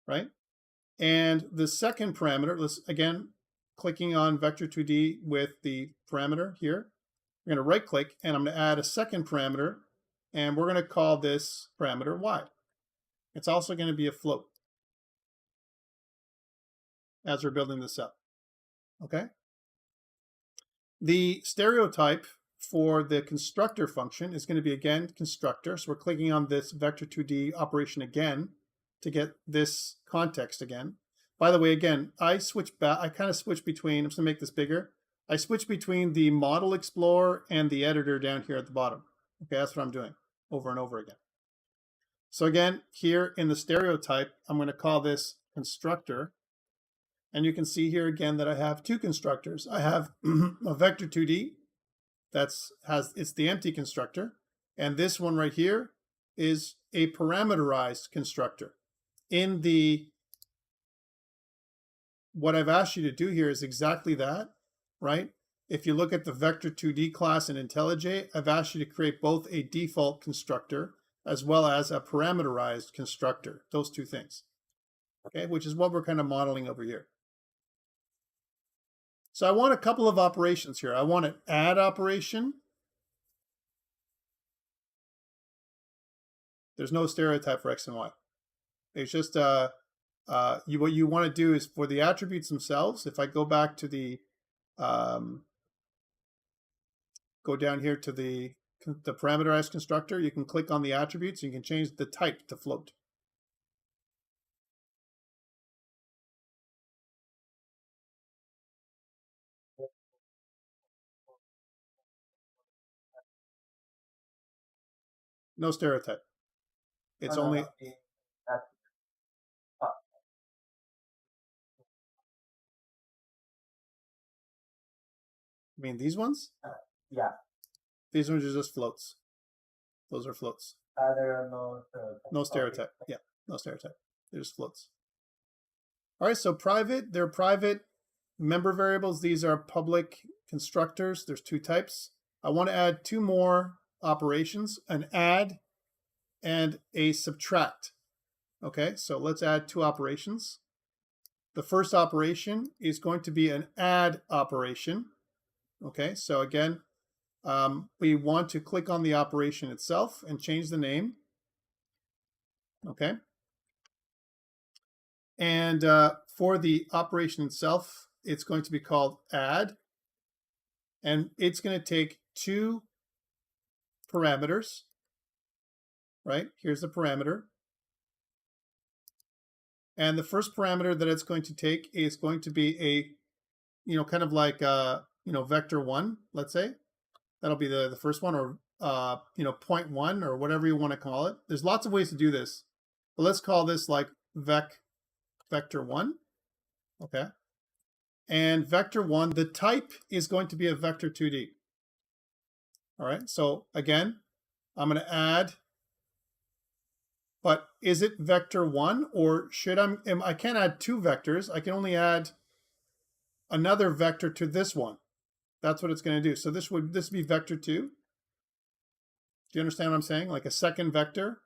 Speaker 1: right? And the second parameter, let's again, clicking on vector2d with the parameter here. We're going to right click and I'm going to add a second parameter and we're going to call this parameter y. It's also going to be a float as we're building this up. Okay. The stereotype for the constructor function is going to be again constructor. So we're clicking on this vector2d operation again to get this context again. By the way, again, I kind of switch between, I'm just going to make this bigger. I switch between the model explorer and the editor down here at the bottom. Okay, that's what I'm doing over and over again. So again, here in the stereotype, I'm going to call this constructor. And you can see here again that I have two constructors. I have a vector2d it's the empty constructor, and this one right here is a parameterized constructor. In the what I've asked you to do here is exactly that, right? If you look at the vector2d class in IntelliJ, I've asked you to create both a default constructor as well as a parameterized constructor, those two things, okay, which is what we're kind of modeling over here. So I want a couple of operations here. I want an add operation. There's no stereotype for X and Y. It's just what you want to do is for the attributes themselves. If I go back to the go down here to the parameterized constructor, you can click on the attributes and you can change the type to float. No stereotype. It's only. I mean these ones?
Speaker 3: Yeah.
Speaker 1: These ones are just floats. Those are floats.
Speaker 3: There are no
Speaker 1: stereotype. Okay. Yeah, no stereotype. They're just floats. All right, so private, they're private member variables. These are public constructors. There's two types. I want to add two more operations, an add and a subtract. Okay, so let's add two operations. The first operation is going to be an add operation. Okay, so again, we want to click on the operation itself and change the name. Okay. And for the operation itself, it's going to be called add. And it's going to take two parameters, right? Here's the parameter. And the first parameter that it's going to take is going to be a, kind of like, vector1, let's say. That'll be the first one, or, 0.1 or whatever you want to call it. There's lots of ways to do this. But let's call this like vector1. Okay. And vector1, the type is going to be a vector2d. All right. So again, I'm going to add, but is it vector1 or should I can't add two vectors. I can only add another vector to this one. That's what it's going to do. So this would be vector2. Do you understand what I'm saying? Like a second vector,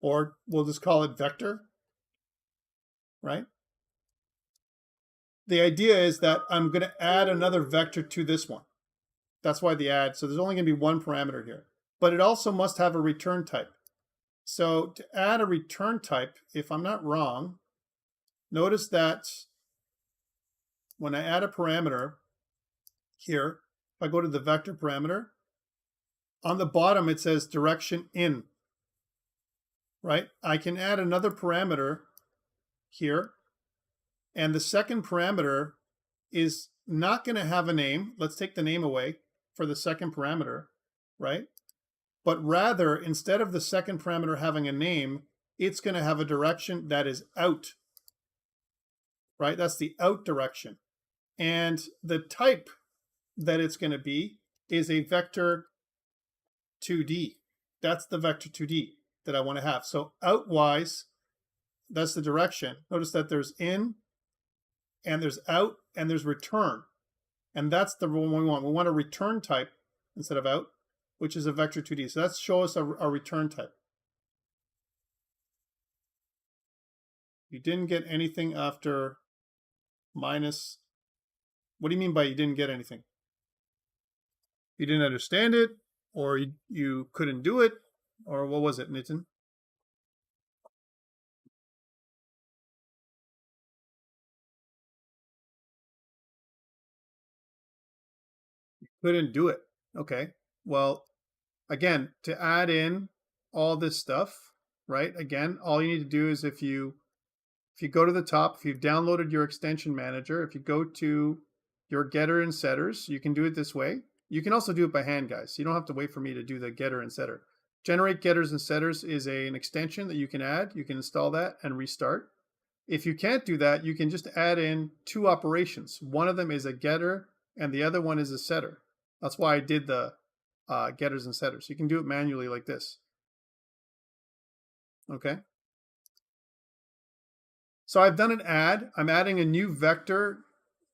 Speaker 1: or we'll just call it vector, right? The idea is that I'm going to add another vector to this one. That's why the add. So there's only going to be one parameter here, but it also must have a return type. So to add a return type, if I'm not wrong, notice that when I add a parameter here, if I go to the vector parameter, on the bottom it says direction in, right? I can add another parameter here, and the second parameter is not going to have a name. Let's take the name away for the second parameter, right? But rather, instead of the second parameter having a name, it's going to have a direction that is out, right? That's the out direction. And the type that it's going to be is a vector 2D. That's the vector 2D that I want to have. So outwise, that's the direction. Notice that there's in, and there's out, and there's return. And that's the one we want. We want a return type instead of out, which is a vector 2D. So let's show us a return type. You didn't get anything after minus. What do you mean by you didn't get anything? You didn't understand it, or you couldn't do it, or what was it, Nitin? You couldn't do it. Okay. Well, again, to add in all this stuff, right? Again, all you need to do is if you go to the top, if you've downloaded your extension manager, if you go to your getter and setters, you can do it this way. You can also do it by hand, guys. You don't have to wait for me to do the getter and setter. Generate getters and setters is an extension that you can add. You can install that and restart. If you can't do that, you can just add in two operations. One of them is a getter and the other one is a setter. That's why I did the getters and setters. You can do it manually like this. Okay. So I've done an add. I'm adding a new vector,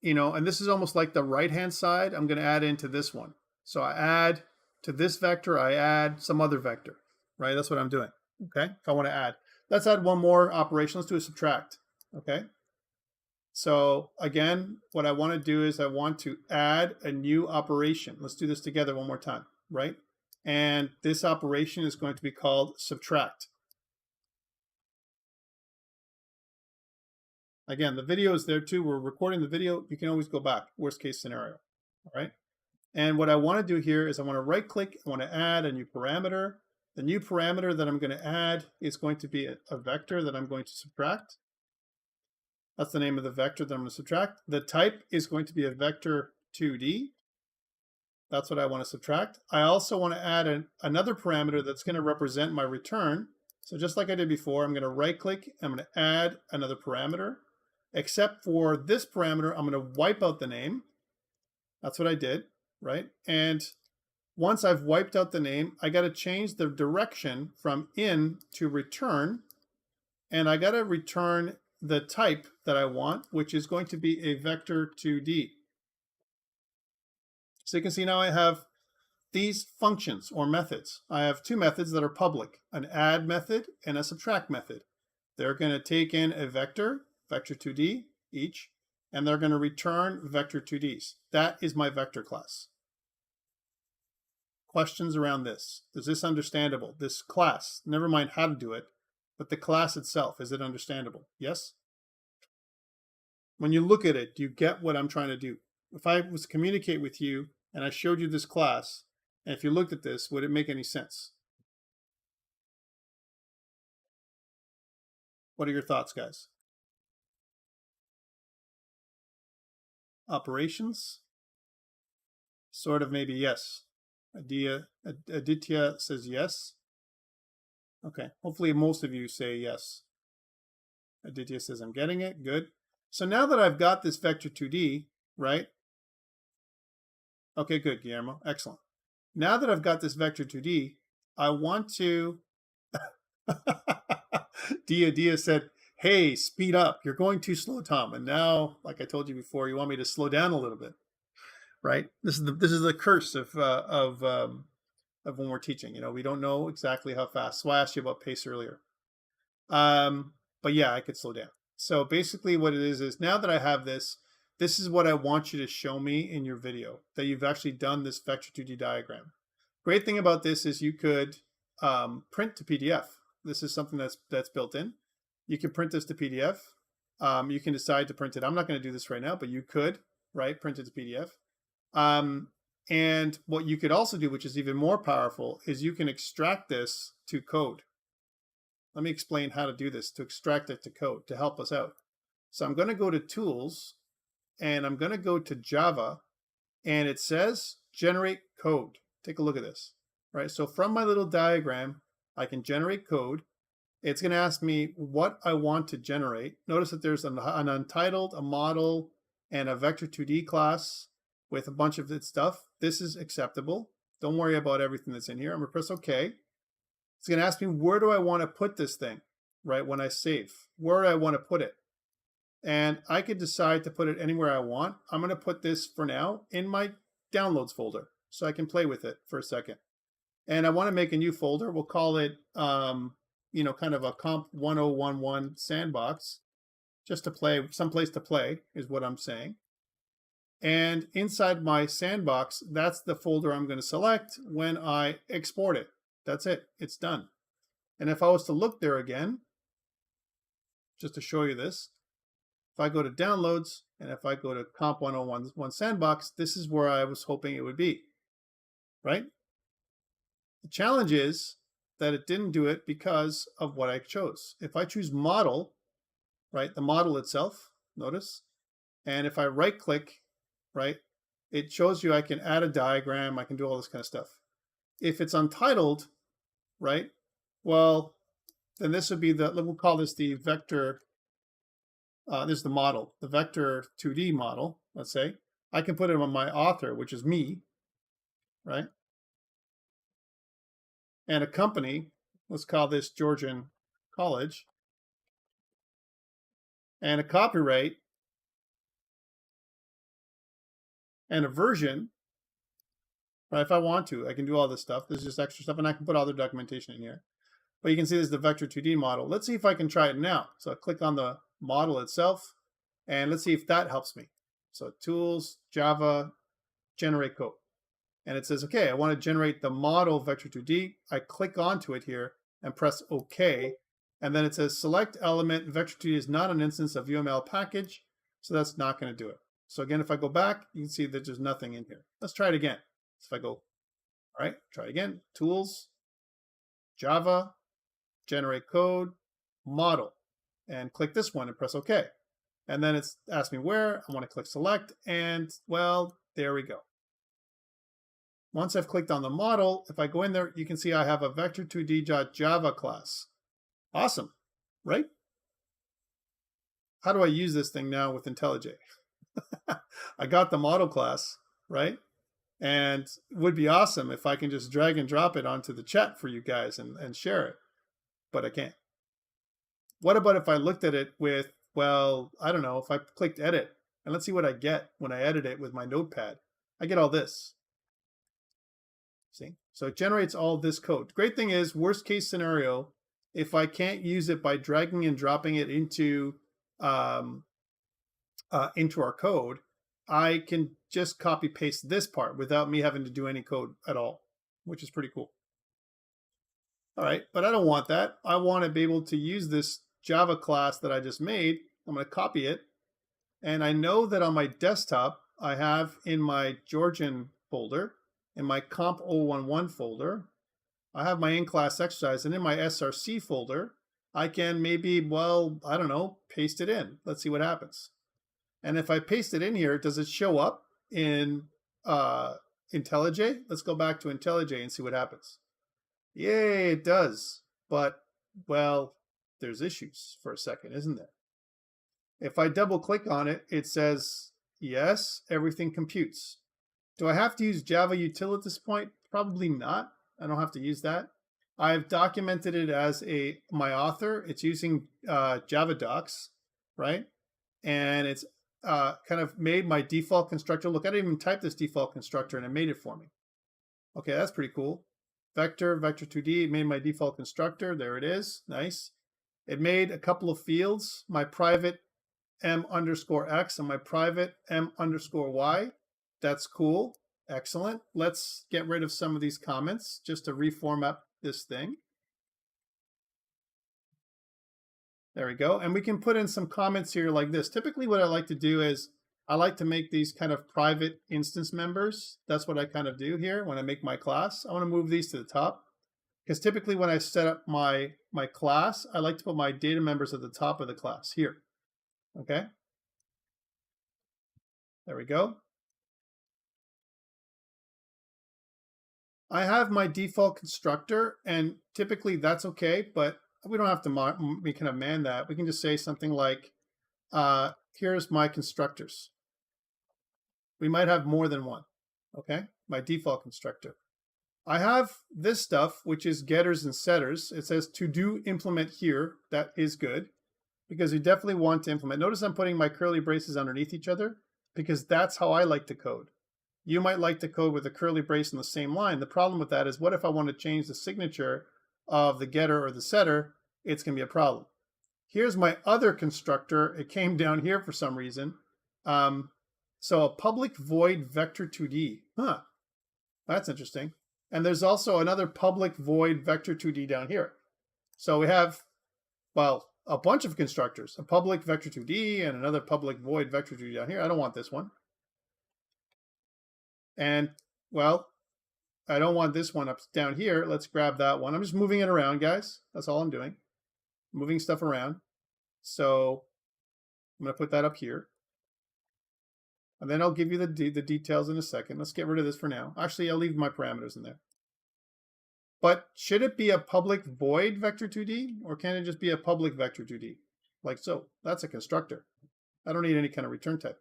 Speaker 1: and this is almost like the right-hand side. I'm going to add into this one. So I add to this vector, I add some other vector, right? That's what I'm doing, okay? If I want to add. Let's add one more operation. Let's do a subtract, okay? So again, what I want to do is I want to add a new operation. Let's do this together one more time, right? And this operation is going to be called subtract. Again, the video is there too. We're recording the video. You can always go back, worst case scenario, all right? And what I want to do here is I want to right click. I want to add a new parameter. The new parameter that I'm going to add is going to be a vector that I'm going to subtract. That's the name of the vector that I'm going to subtract. The type is going to be a vector 2D. That's what I want to subtract. I also want to add another parameter that's going to represent my return. So just like I did before, I'm going to right click. I'm going to add another parameter. Except for this parameter, I'm going to wipe out the name. That's what I did, right? And once I've wiped out the name, I got to change the direction from in to return. And I got to return the type that I want, which is going to be a vector 2D. So you can see now I have these functions or methods. I have two methods that are public, an add method and a subtract method. They're going to take in a vector 2D each, and they're going to return vector 2Ds. That is my vector class. Questions around this? Is this understandable? This class, never mind how to do it, but the class itself, is it understandable? Yes? When you look at it, do you get what I'm trying to do? If I was to communicate with you and I showed you this class, and if you looked at this, would it make any sense? What are your thoughts, guys? Operations? Sort of, maybe yes. Aditya says yes. Okay, hopefully most of you say yes. Aditya says I'm getting it, good. So now that I've got this vector 2D, right? Okay, good, Guillermo, excellent. Now that I've got this vector 2D, I want to, Dia said, hey, speed up, you're going too slow, Tom. And now, like I told you before, you want me to slow down a little bit, right? This is the curse of when we're teaching. We don't know exactly how fast. So I asked you about pace earlier. But yeah, I could slow down. So basically what it is now that I have this is what I want you to show me in your video, that you've actually done this vector 2D diagram. Great thing about this is you could print to PDF. This is something that's built in. You can print this to PDF. You can decide to print it. I'm not going to do this right now, but you could, right, print it to PDF. And what you could also do, which is even more powerful, is you can extract this to code. Let me explain how to do this, to extract it to code, to help us out. So I'm going to go to Tools, and I'm going to go to Java, and it says Generate Code. Take a look at this, right? So from my little diagram, I can generate code. It's going to ask me what I want to generate. Notice that there's an untitled, a model, and a vector 2D class with a bunch of its stuff. This is acceptable. Don't worry about everything that's in here. I'm going to press OK. It's going to ask me, where do I want to put this thing, right, when I save? Where do I want to put it? And I could decide to put it anywhere I want. I'm going to put this, for now, in my downloads folder so I can play with it for a second. And I want to make a new folder. We'll call it, kind of a COMP1011 sandbox. just to play, someplace to play is what I'm saying. And inside my sandbox, that's the folder I'm going to select when I export it. That's it. It's done. And if I was to look there again, just to show you this, if I go to downloads and if I go to COMP1011 sandbox, this is where I was hoping it would be, right? The challenge is that it didn't do it because of what I chose. If I choose model, right, the model itself, notice, and if I right click, right, it shows you I can add a diagram, I can do all this kind of stuff. If it's untitled, right, well, then this would be the, we'll call this the vector, this is the model, the vector 2D model, let's say. I can put it on my author, which is me, right? And a company, let's call this Georgian College, and a copyright, and a version, right? If I want to, I can do all this stuff. This is just extra stuff, and I can put all the documentation in here. But you can see this is the vector 2D model. Let's see if I can try it now. So I click on the model itself, and let's see if that helps me. So tools, Java, generate code. And it says, okay, I want to generate the model vector 2D. I click onto it here and press OK. And then it says select element, vector 2D is not an instance of UML package. So that's not going to do it. So again, if I go back, you can see that there's nothing in here. Let's try it again. So if I go, all right, try it again. Tools, Java, generate code, model, and click this one and press OK. And then it's asked me where. I want to click select, and well, there we go. Once I've clicked on the model, if I go in there, you can see I have a vector2d.java class. Awesome, right? How do I use this thing now with IntelliJ? I got the model class, right? And it would be awesome if I can just drag and drop it onto the chat for you guys and share it, but I can't. What about if I looked at it with, well, I don't know, if I clicked edit, and let's see what I get when I edit it with my notepad. I get all this. See? So it generates all this code. Great thing is, worst case scenario, if I can't use it by dragging and dropping it into our code, I can just copy paste this part without me having to do any code at all, which is pretty cool. All right, but I don't want that. I want to be able to use this Java class that I just made. I'm going to copy it. And I know that on my desktop, I have in my Georgian folder, in my COMP1011 folder, I have my in-class exercise. And in my SRC folder, I can maybe, well, I don't know, paste it in. Let's see what happens. And if I paste it in here, does it show up in IntelliJ? Let's go back to IntelliJ and see what happens. Yay, it does. But, well, there's issues for a second, isn't there? If I double click on it, it says, yes, everything computes. Do I have to use Java util at this point? Probably not. I don't have to use that. I've documented it as my author. It's using Java docs, right? And it's kind of made my default constructor. Look, I didn't even type this default constructor and it made it for me. Okay, that's pretty cool. Vector 2D, made my default constructor. There it is. Nice. It made a couple of fields, my private m_x and my private m_y. That's cool. Excellent. Let's get rid of some of these comments just to reformat this thing. There we go. And we can put in some comments here like this. Typically what I like to do is I like to make these kind of private instance members. That's what I kind of do here when I make my class. I want to move these to the top because typically when I set up my class, I like to put my data members at the top of the class here. Okay. There we go. I have my default constructor, and typically that's okay, but we don't have to, we can man that. We can just say something like, here's my constructors. We might have more than one, okay? My default constructor. I have this stuff, which is getters and setters. It says to do implement here. That is good because you definitely want to implement. Notice I'm putting my curly braces underneath each other because that's how I like to code. You might like to code with a curly brace in the same line. The problem with that is what if I want to change the signature of the getter or the setter? It's going to be a problem. here's my other constructor. It came down here for some reason. So a public void vector2d. Huh, that's interesting. And there's also another public void vector2d down here. So we have, well, a bunch of constructors, a public vector2d and another public void vector2d down here. I don't want this one. And, well, I don't want this one up down here. Let's grab that one. I'm just moving it around, guys. That's all I'm doing. Moving stuff around. So I'm going to put that up here. And then I'll give you the details in a second. Let's get rid of this for now. Actually, I'll leave my parameters in there. But should it be a public void vector2d, or can it just be a public vector2d? Like so. That's a constructor. I don't need any kind of return type.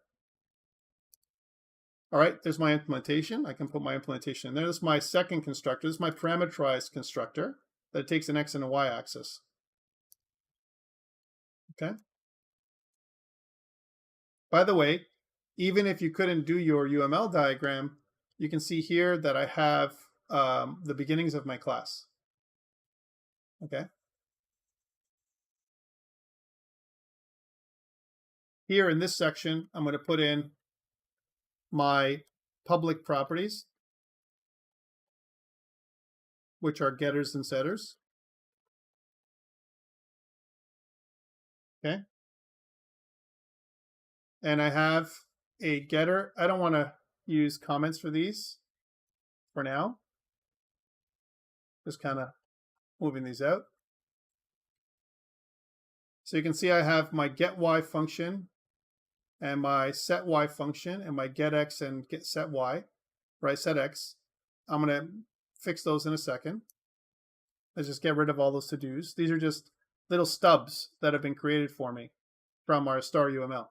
Speaker 1: All right, there's my implementation. I can put my implementation in there. This is my second constructor. This is my parameterized constructor that takes an x and a y axis. Okay. By the way, even if you couldn't do your UML diagram, you can see here that I have the beginnings of my class. Okay. Here in this section, I'm going to put in my public properties, which are getters and setters. Okay. And I have a getter. I don't want to use comments for these for now. Just kind of moving these out. So you can see I have my getY function and my setY function and my getX and setY, right? SetX. I'm going to fix those in a second. Let's just get rid of all those to-dos. These are just little stubs that have been created for me from our star UML.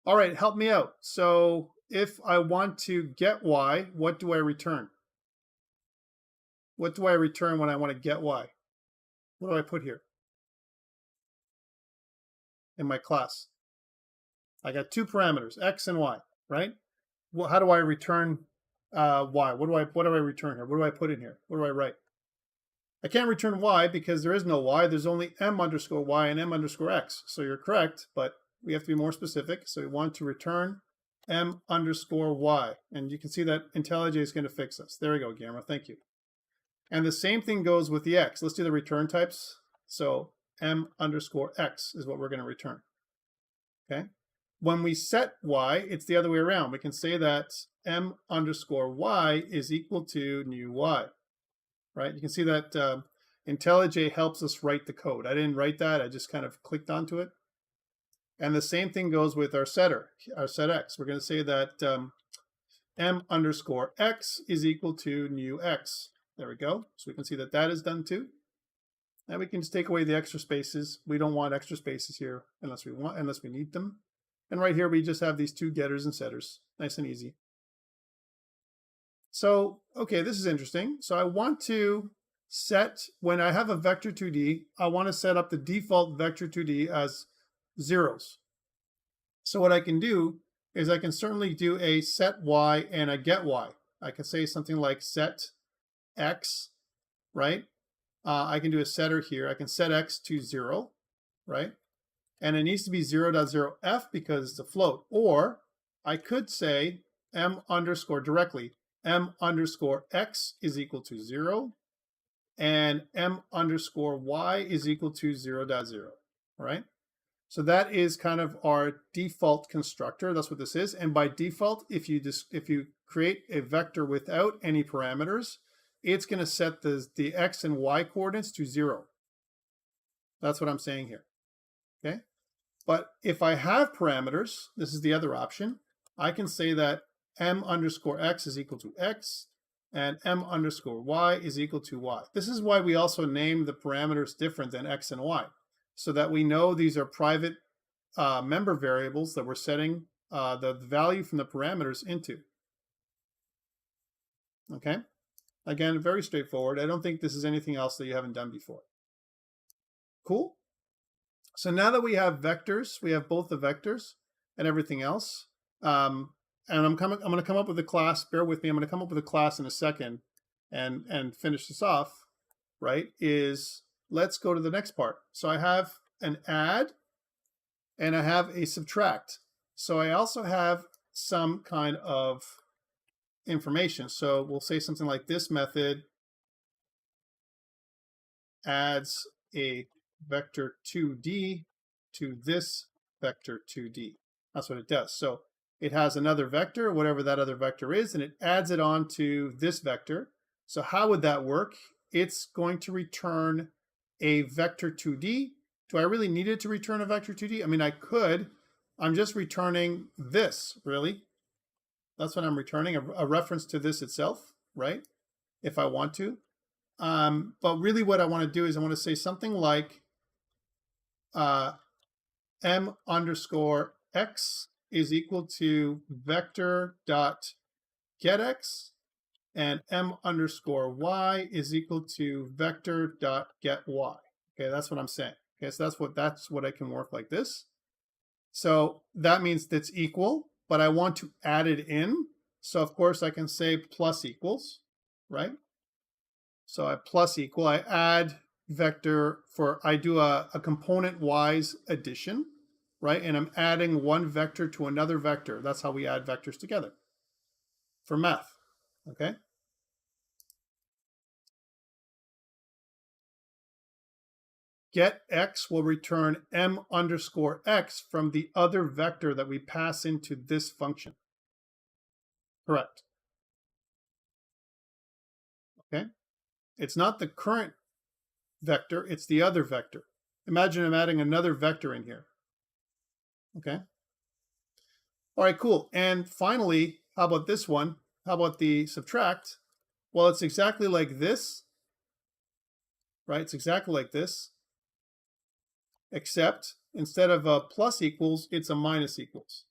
Speaker 1: All right, help me out. So if I want to get Y, what do I return? What do I return when I want to get Y? What do I put here in my class? I got two parameters, X and Y, right? Well, how do I return Y? What do I return here? What do I put in here? What do I write? I can't return Y because there is no Y. There's only M_Y and M_X. So you're correct, but we have to be more specific. So we want to return M_Y. And you can see that IntelliJ is going to fix us. There we go, Guillermo. Thank you. And the same thing goes with the X. Let's do the return types. So M_X is what we're going to return. Okay. When we set Y, it's the other way around. We can say that M_Y is equal to new Y. Right? You can see that IntelliJ helps us write the code. I didn't write that. I just kind of clicked onto it. And the same thing goes with our setter, our setX. We're going to say that M_X is equal to new X. There we go. So we can see that that is done too. And we can just take away the extra spaces. We don't want extra spaces here unless we need them. And right here, we just have these two getters and setters. Nice and easy. So, okay, this is interesting. So I want to set, when I have a vector2d, I want to set up the default vector2d as zeros. So what I can do is I can certainly do a set Y and a get Y. I can say something like set X, right? I can do a setter here. I can set X to 0, right? And it needs to be 0.0f because it's a float. Or I could say directly, M_X is equal to 0 and M_Y is equal to 0.0, right? So that is kind of our default constructor. That's what this is. And by default, if you create a vector without any parameters, it's going to set the X and Y coordinates to 0. That's what I'm saying here. Okay. But if I have parameters, this is the other option. I can say that M_X is equal to X and M_Y is equal to Y. This is why we also name the parameters different than X and Y, so that we know these are private member variables that we're setting the value from the parameters into. Okay. Again, very straightforward. I don't think this is anything else that you haven't done before. Cool. So now that we have vectors, we have both the vectors and everything else. And I'm going to come up with a class. Bear with me. I'm going to come up with a class in a second and finish this off. Right? Is let's go to the next part. So I have an add and I have a subtract. So I also have some kind of information. So we'll say something like this method adds a vector 2D to this vector 2D. That's what it does. So it has another vector, whatever that other vector is, and it adds it on to this vector. So how would that work? It's going to return a vector 2D. Do I really need it to return a vector 2D? I mean, I could. I'm just returning this, really. That's what I'm returning, a reference to this itself, right? If I want to. But really what I want to do is I want to say something like m underscore x is equal to vector dot getx, and m underscore y is equal to vector dot get y. Okay, that's what I'm saying. Okay, so that's what I can work like this. So that means that's equal, but I want to add it in. So of course I can say plus equals, right? So I plus equal, I add vector I do a component wise addition, right? And I'm adding one vector to another vector. That's how we add vectors together for math, okay? Get x will return m underscore x from the other vector that we pass into this function. Correct. Okay. It's not the current vector, it's the other vector. Imagine I'm adding another vector in here. Okay. All right, cool. And finally, how about this one? How about the subtract? Well, it's exactly like this, right? It's exactly like this, except instead of a plus equals, it's a minus equals.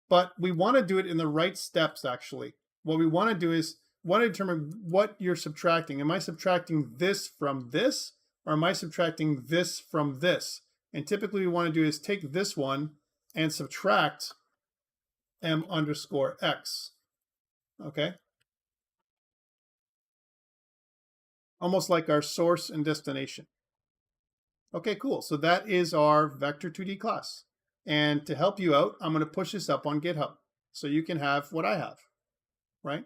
Speaker 1: But we want to do it in the right steps, actually. What we want to do is want to determine what you're subtracting. Am I subtracting this from this, or am I subtracting this from this? And typically what we want to do is take this one and subtract m underscore x. Okay? Almost like our source and destination. Okay, cool. So that is our vector 2D class. And to help you out, I'm going to push this up on GitHub so you can have what I have, right?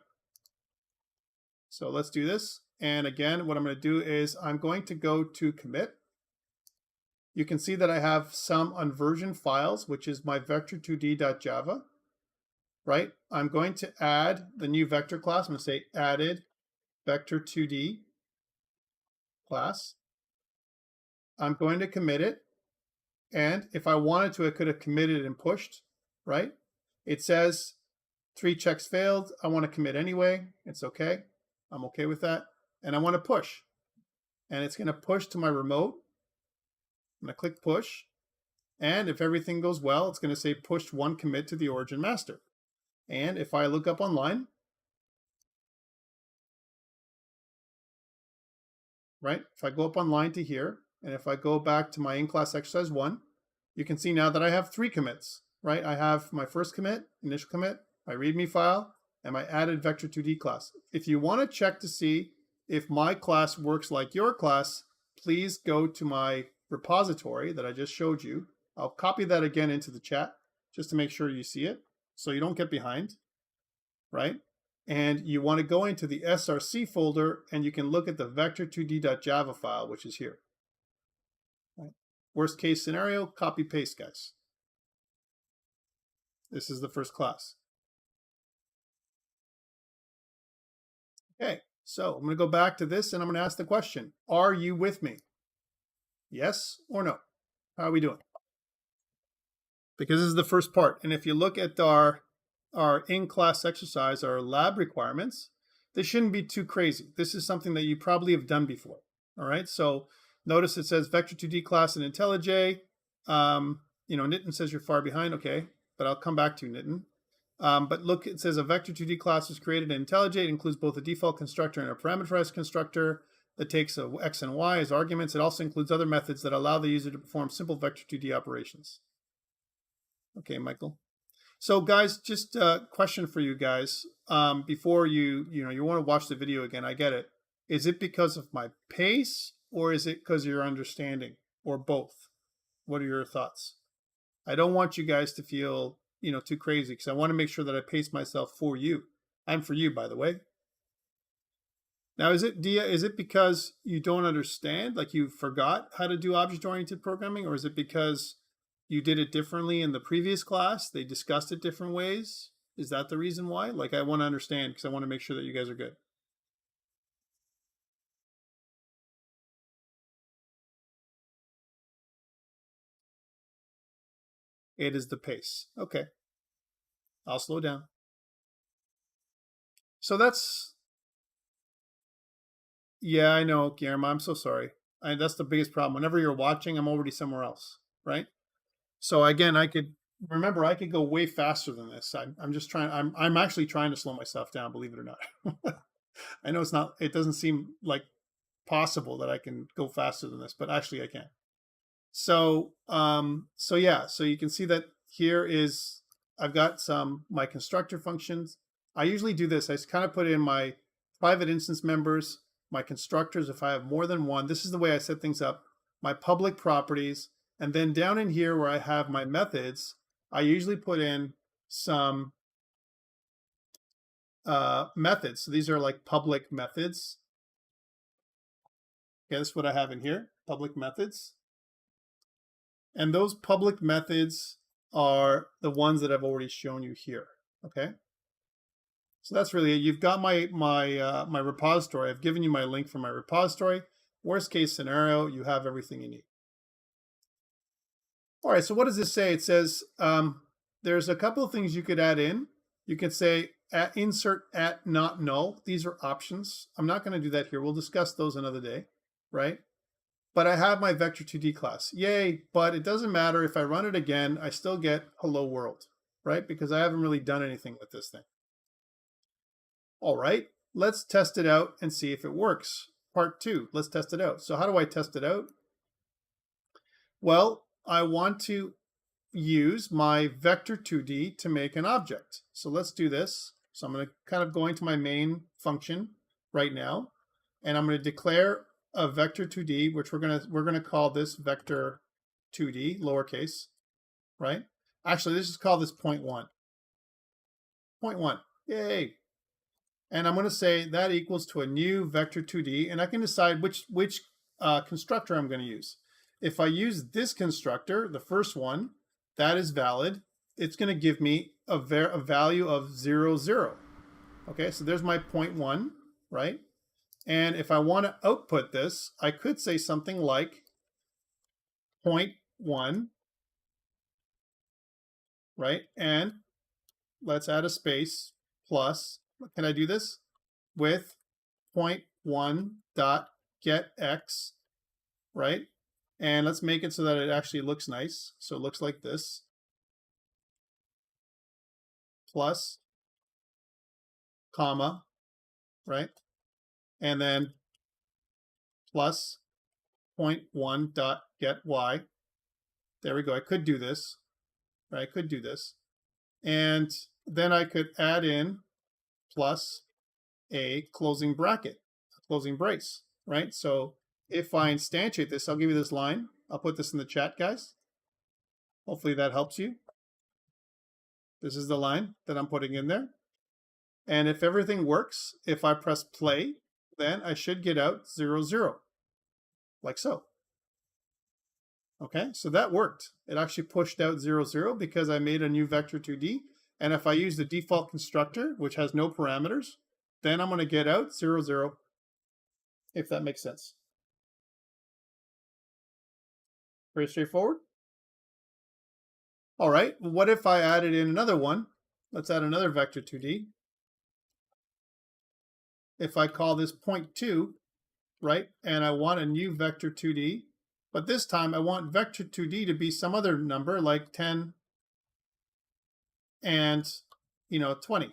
Speaker 1: So let's do this. And again, what I'm going to do is I'm going to go to commit. You can see that I have some unversioned files, which is my vector2d.java, right? I'm going to add the new vector class. I'm going to say added vector2d class. I'm going to commit it. And if I wanted to, I could have committed and pushed, right? It says 3 checks failed. I want to commit anyway. It's okay. I'm okay with that. And I want to push. And it's going to push to my remote. I'm going to click push. And if everything goes well, it's going to say push 1 commit to the origin master. And if I look up online, right? If I go up online to here, and if I go back to my in-class exercise 1, you can see now that I have 3 commits, right? I have my first commit, initial commit, my README file, and my added vector2d class. If you want to check to see if my class works like your class, please go to my repository that I just showed you. I'll copy that again into the chat just to make sure you see it so you don't get behind, right? And you want to go into the src folder and you can look at the vector2d.java file, which is here. Right. Worst case scenario, copy paste, guys. This is the first class. Okay, so I'm going to go back to this and I'm going to ask the question, are you with me? Yes or no? How are we doing? Because this is the first part. And if you look at our in-class exercise, our lab requirements, this shouldn't be too crazy. This is something that you probably have done before. All right, so notice it says vector2d class and IntelliJ. Nitin says you're far behind. Okay, but I'll come back to you, Nitin. But look, it says a vector2d class was created in IntelliJ. It includes both a default constructor and a parameterized constructor that takes x and y as arguments. It also includes other methods that allow the user to perform simple vector2d operations. Okay, Michael. So guys, just a question for you guys. Before you want to watch the video again, I get it. Is it because of my pace, or is it because of your understanding, or both? What are your thoughts? I don't want you guys to feel, too crazy, because I want to make sure that I pace myself for you. I'm for you, by the way. Now, is it because you don't understand, like you forgot how to do object-oriented programming, or is it because you did it differently in the previous class? They discussed it different ways. Is that the reason why? Like, I want to understand because I want to make sure that you guys are good. It is the pace. Okay. I'll slow down. So yeah, I know, Guillermo. I'm so sorry. That's the biggest problem. Whenever you're watching, I'm already somewhere else, right? So again, I could go way faster than this. I'm actually trying to slow myself down, believe it or not. I know it doesn't seem like possible that I can go faster than this, but actually I can. So yeah, so you can see that here is, I've got my constructor functions. I usually do this. I kind of put in my private instance members, my constructors if I have more than one. This is the way I set things up. My public properties, and then down in here where I have my methods, I usually put in some methods. So these are like public methods. Okay, that's what I have in here, public methods. And those public methods are the ones that I've already shown you here. Okay. So that's really it. You've got my repository. I've given you my link for my repository. Worst case scenario, you have everything you need. All right, so what does this say? It says there's a couple of things you could add in. You could say insert at not null. These are options. I'm not going to do that here. We'll discuss those another day, right? But I have my vector2d class. Yay, but it doesn't matter. If I run it again, I still get hello world, right? Because I haven't really done anything with this thing. All right, let's test it out and see if it works. Part 2, let's test it out. So how do I test it out? Well, I want to use my vector2d to make an object. So let's do this. So I'm going to kind of go into my main function right now, and I'm going to declare a vector2d, which we're going to call this vector2d lowercase, right? Actually, let's just call this point1. Point1, yay! And I'm going to say that equals to a new vector2d, and I can decide which constructor I'm going to use. If I use this constructor, the first one, that is valid. It's going to give me a value of 0, 0. Okay, so there's my point1, right? And if I want to output this, I could say something like point1, right? And let's add a space plus, can I do this? With point1.getX, right? And let's make it so that it actually looks nice. So it looks like this. Plus, comma, right? And then plus point1.getY. There we go. I could do this, right? I could do this. And then I could add in plus a closing bracket, a closing brace, right? So if I instantiate this, I'll give you this line. I'll put this in the chat, guys. Hopefully that helps you. This is the line that I'm putting in there. And if everything works, if I press play, then I should get out 0, 0, like so. Okay, so that worked. It actually pushed out 0, 0 because I made a new vector2d. And if I use the default constructor, which has no parameters, then I'm going to get out 0, 0, if that makes sense. Pretty straightforward. All right, well, what if I added in another one? Let's add another vector2d. If I call this point2, right, and I want a new vector2d, but this time I want vector2d to be some other number like 10 and 20.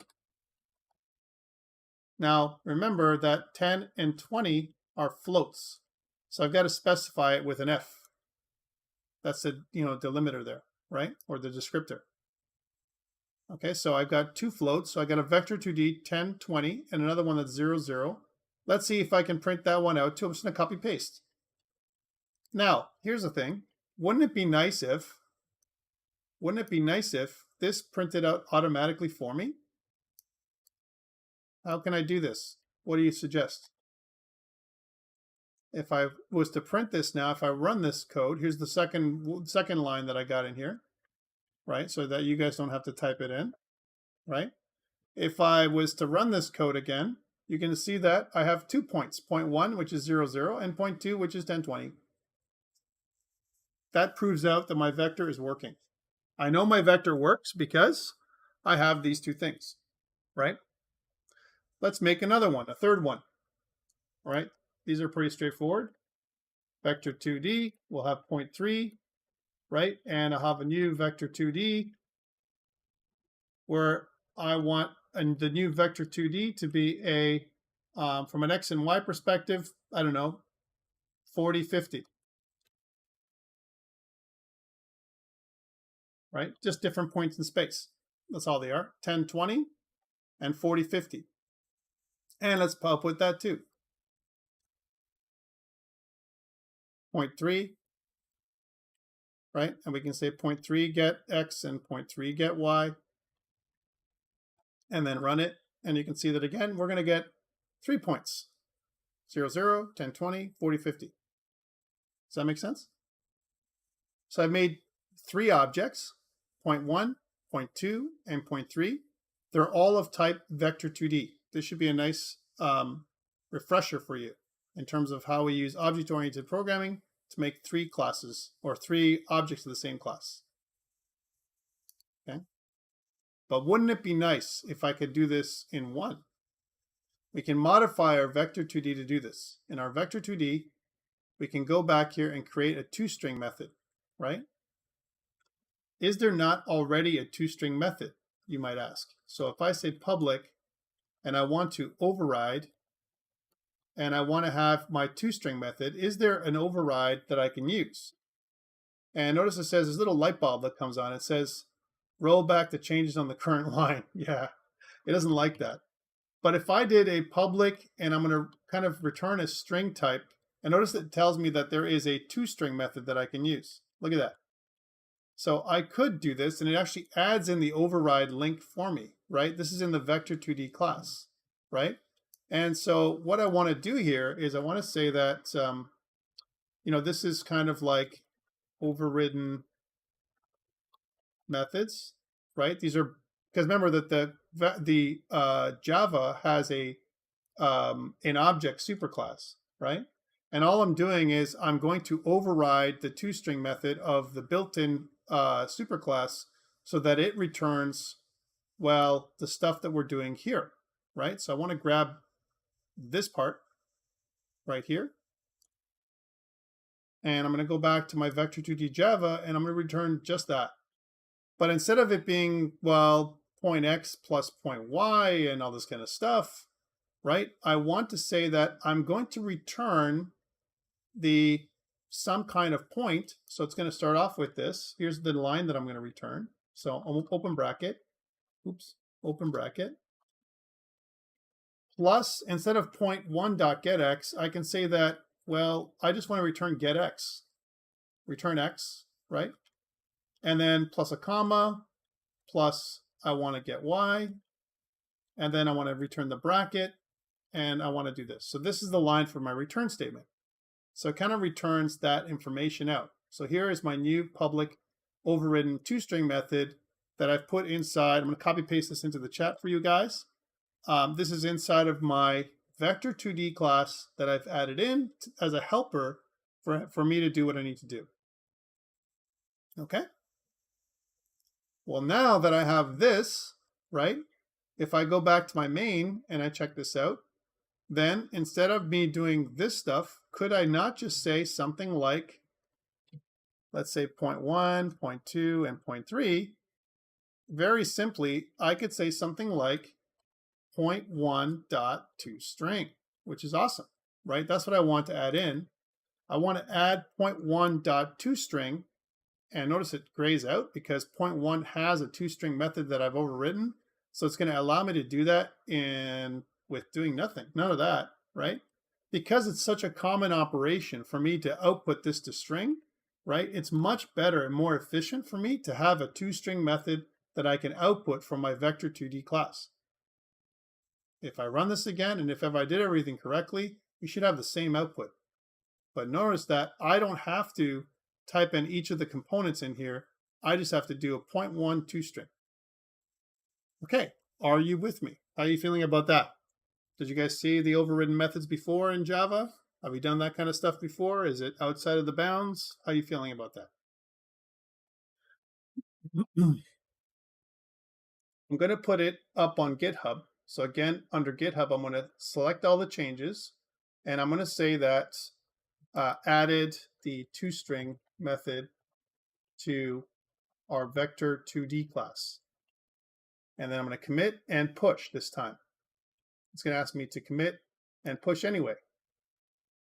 Speaker 1: Now remember that 10 and 20 are floats, so I've got to specify it with an F. That's the delimiter there, right, or the descriptor. Okay, so I've got two floats, so I got a vector2d 10, 20, and another one that's 0, 0. Let's see if I can print that one out too. I'm just going to copy paste. Now, here's the thing. Wouldn't it be nice if this printed out automatically for me? How can I do this? What do you suggest? If I was to print this now, if I run this code, here's the second line that I got in here, right? So that you guys don't have to type it in, right? If I was to run this code again, you can see that I have 2 points, point 1, which is 0, 0, and point 2, which is 10, 20. That proves out that my vector is working. I know my vector works because I have these two things, right? Let's make another one, a third one, all right? These are pretty straightforward. Vector 2D, we'll have point 3, right? And I'll have a new vector 2D where I want the new vector 2D to be a, from an X and Y perspective, I don't know, 40, 50. Right? Just different points in space. That's all they are. 10, 20, and 40, 50. And let's output that too. Point 3, right? And we can say point 3 get X and point 3 get Y. And then run it. And you can see that again, we're going to get 3 points. 0, 0, 10, 20, 40, 50. Does that make sense? So I've made 3 objects. Point 1, point 2, and point 3. They're all of type vector 2D. This should be a nice refresher for you in terms of how we use object-oriented programming to make 3 classes or 3 objects of the same class. Okay? But wouldn't it be nice if I could do this in one? We can modify our vector 2D to do this. In our vector 2D, we can go back here and create a toString method, right? Is there not already a toString method, you might ask? So if I say public and I want to override and I want to have my toString method, is there an override that I can use? And notice it says this little light bulb that comes on. It says roll back the changes on the current line. Yeah, it doesn't like that. But if I did a public and I'm going to kind of return a string type, and notice it tells me that there is a toString method that I can use. Look at that. So I could do this, and it actually adds in the override link for me, right? This is in the vector 2D class, right? And so what I want to do here is I want to say that, you know, this is kind of like overridden methods, right? These are, because remember that the Java has a an object superclass, right? And all I'm doing is I'm going to override the toString method of the built-in superclass so that it returns, well, the stuff that we're doing here, right? So I want to grab this part right here. And I'm going to go back to my vector 2D Java and I'm going to return just that. But instead of it being, well, point X plus point Y and all this kind of stuff, right? I want to say that I'm going to return some kind of point. So it's going to start off with this. Here's the line that I'm going to return. So I'll open bracket, open bracket. Plus, instead of point 1.getX, I can say that, well, I just want to return getX. Return X, right? And then plus a comma, plus I want to get Y. And then I want to return the bracket, and I want to do this. So this is the line for my return statement. So it kind of returns that information out. So here is my new public overridden toString method that I've put inside. I'm going to copy paste this into the chat for you guys. This is inside of my vector 2D class that I've added in as a helper for me to do what I need to do. Okay? Well, now that I have this, right, if I go back to my main and I check this out, then instead of me doing this stuff, could I not just say something like, let's say point 1, point 2, and point 3, very simply, I could say something like point 1.toString, which is awesome, right? That's what I want to add in. I want to add point 1.toString, and notice it grays out because point 1 has a toString method that I've overridden. So it's going to allow me to do that with doing nothing, none of that. right? Because it's such a common operation for me to output this to string, right? It's much better and more efficient for me to have a toString method that I can output from my vector2d class. If I run this again, and if I did everything correctly, we should have the same output. But notice that I don't have to type in each of the components in here. I just have to do a 0.1 toString. Okay, are you with me? How are you feeling about that? Did you guys see the overridden methods before in Java? Have we done that kind of stuff before? Is it outside of the bounds? How are you feeling about that? I'm going to put it up on GitHub. So again, under GitHub, I'm going to select all the changes, and I'm going to say that added the toString method to our vector2d class. And then I'm going to commit and push this time. It's going to ask me to commit and push anyway.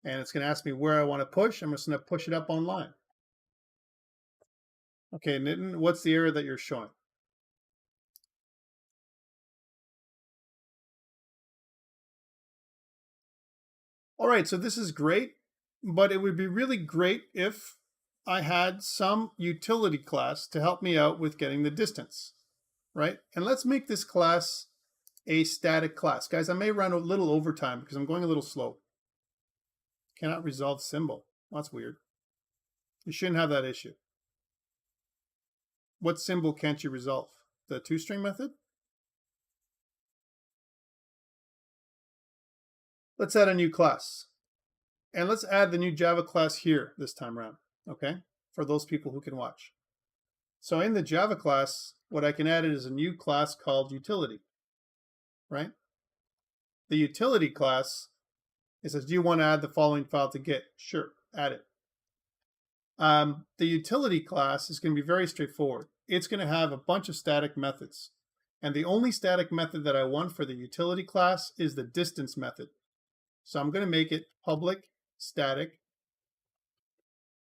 Speaker 1: And it's going to ask me where I want to push. I'm just going to push it up online. Okay, Nitin, what's the error that you're showing? All right, so this is great, but it would be really great if I had some utility class to help me out with getting the distance, right? And let's make this class a static class. Guys, I may run a little overtime because I'm going a little slow. Cannot resolve symbol. That's weird. You shouldn't have that issue. What symbol can't you resolve? The toString method? Let's add a new class. And let's add the new Java class here this time around, okay? For those people who can watch. So in the Java class, what I can add is a new class called utility, right? The utility class, it says, do you want to add the following file to Git? Sure, add it. The utility class is going to be very straightforward. It's going to have a bunch of static methods. And the only static method that I want for the utility class is the distance method. So I'm going to make it public static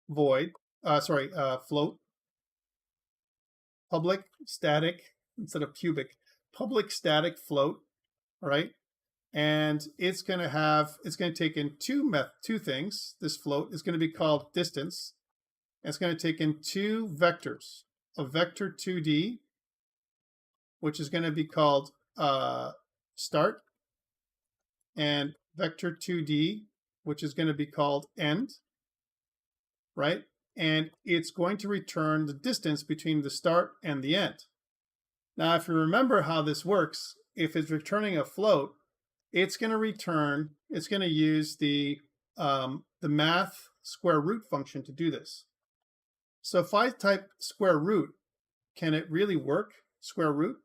Speaker 1: void, float, public static, instead of cubic, public static float, right? And it's going to take in two things. This float is going to be called distance. And it's going to take in two vectors, a vector2d, which is going to be called start, and vector2d, which is going to be called end, right? And it's going to return the distance between the start and the end. Now, if you remember how this works, if it's returning a float, it's going to use the math square root function to do this. So if I type square root, can it really work, square root?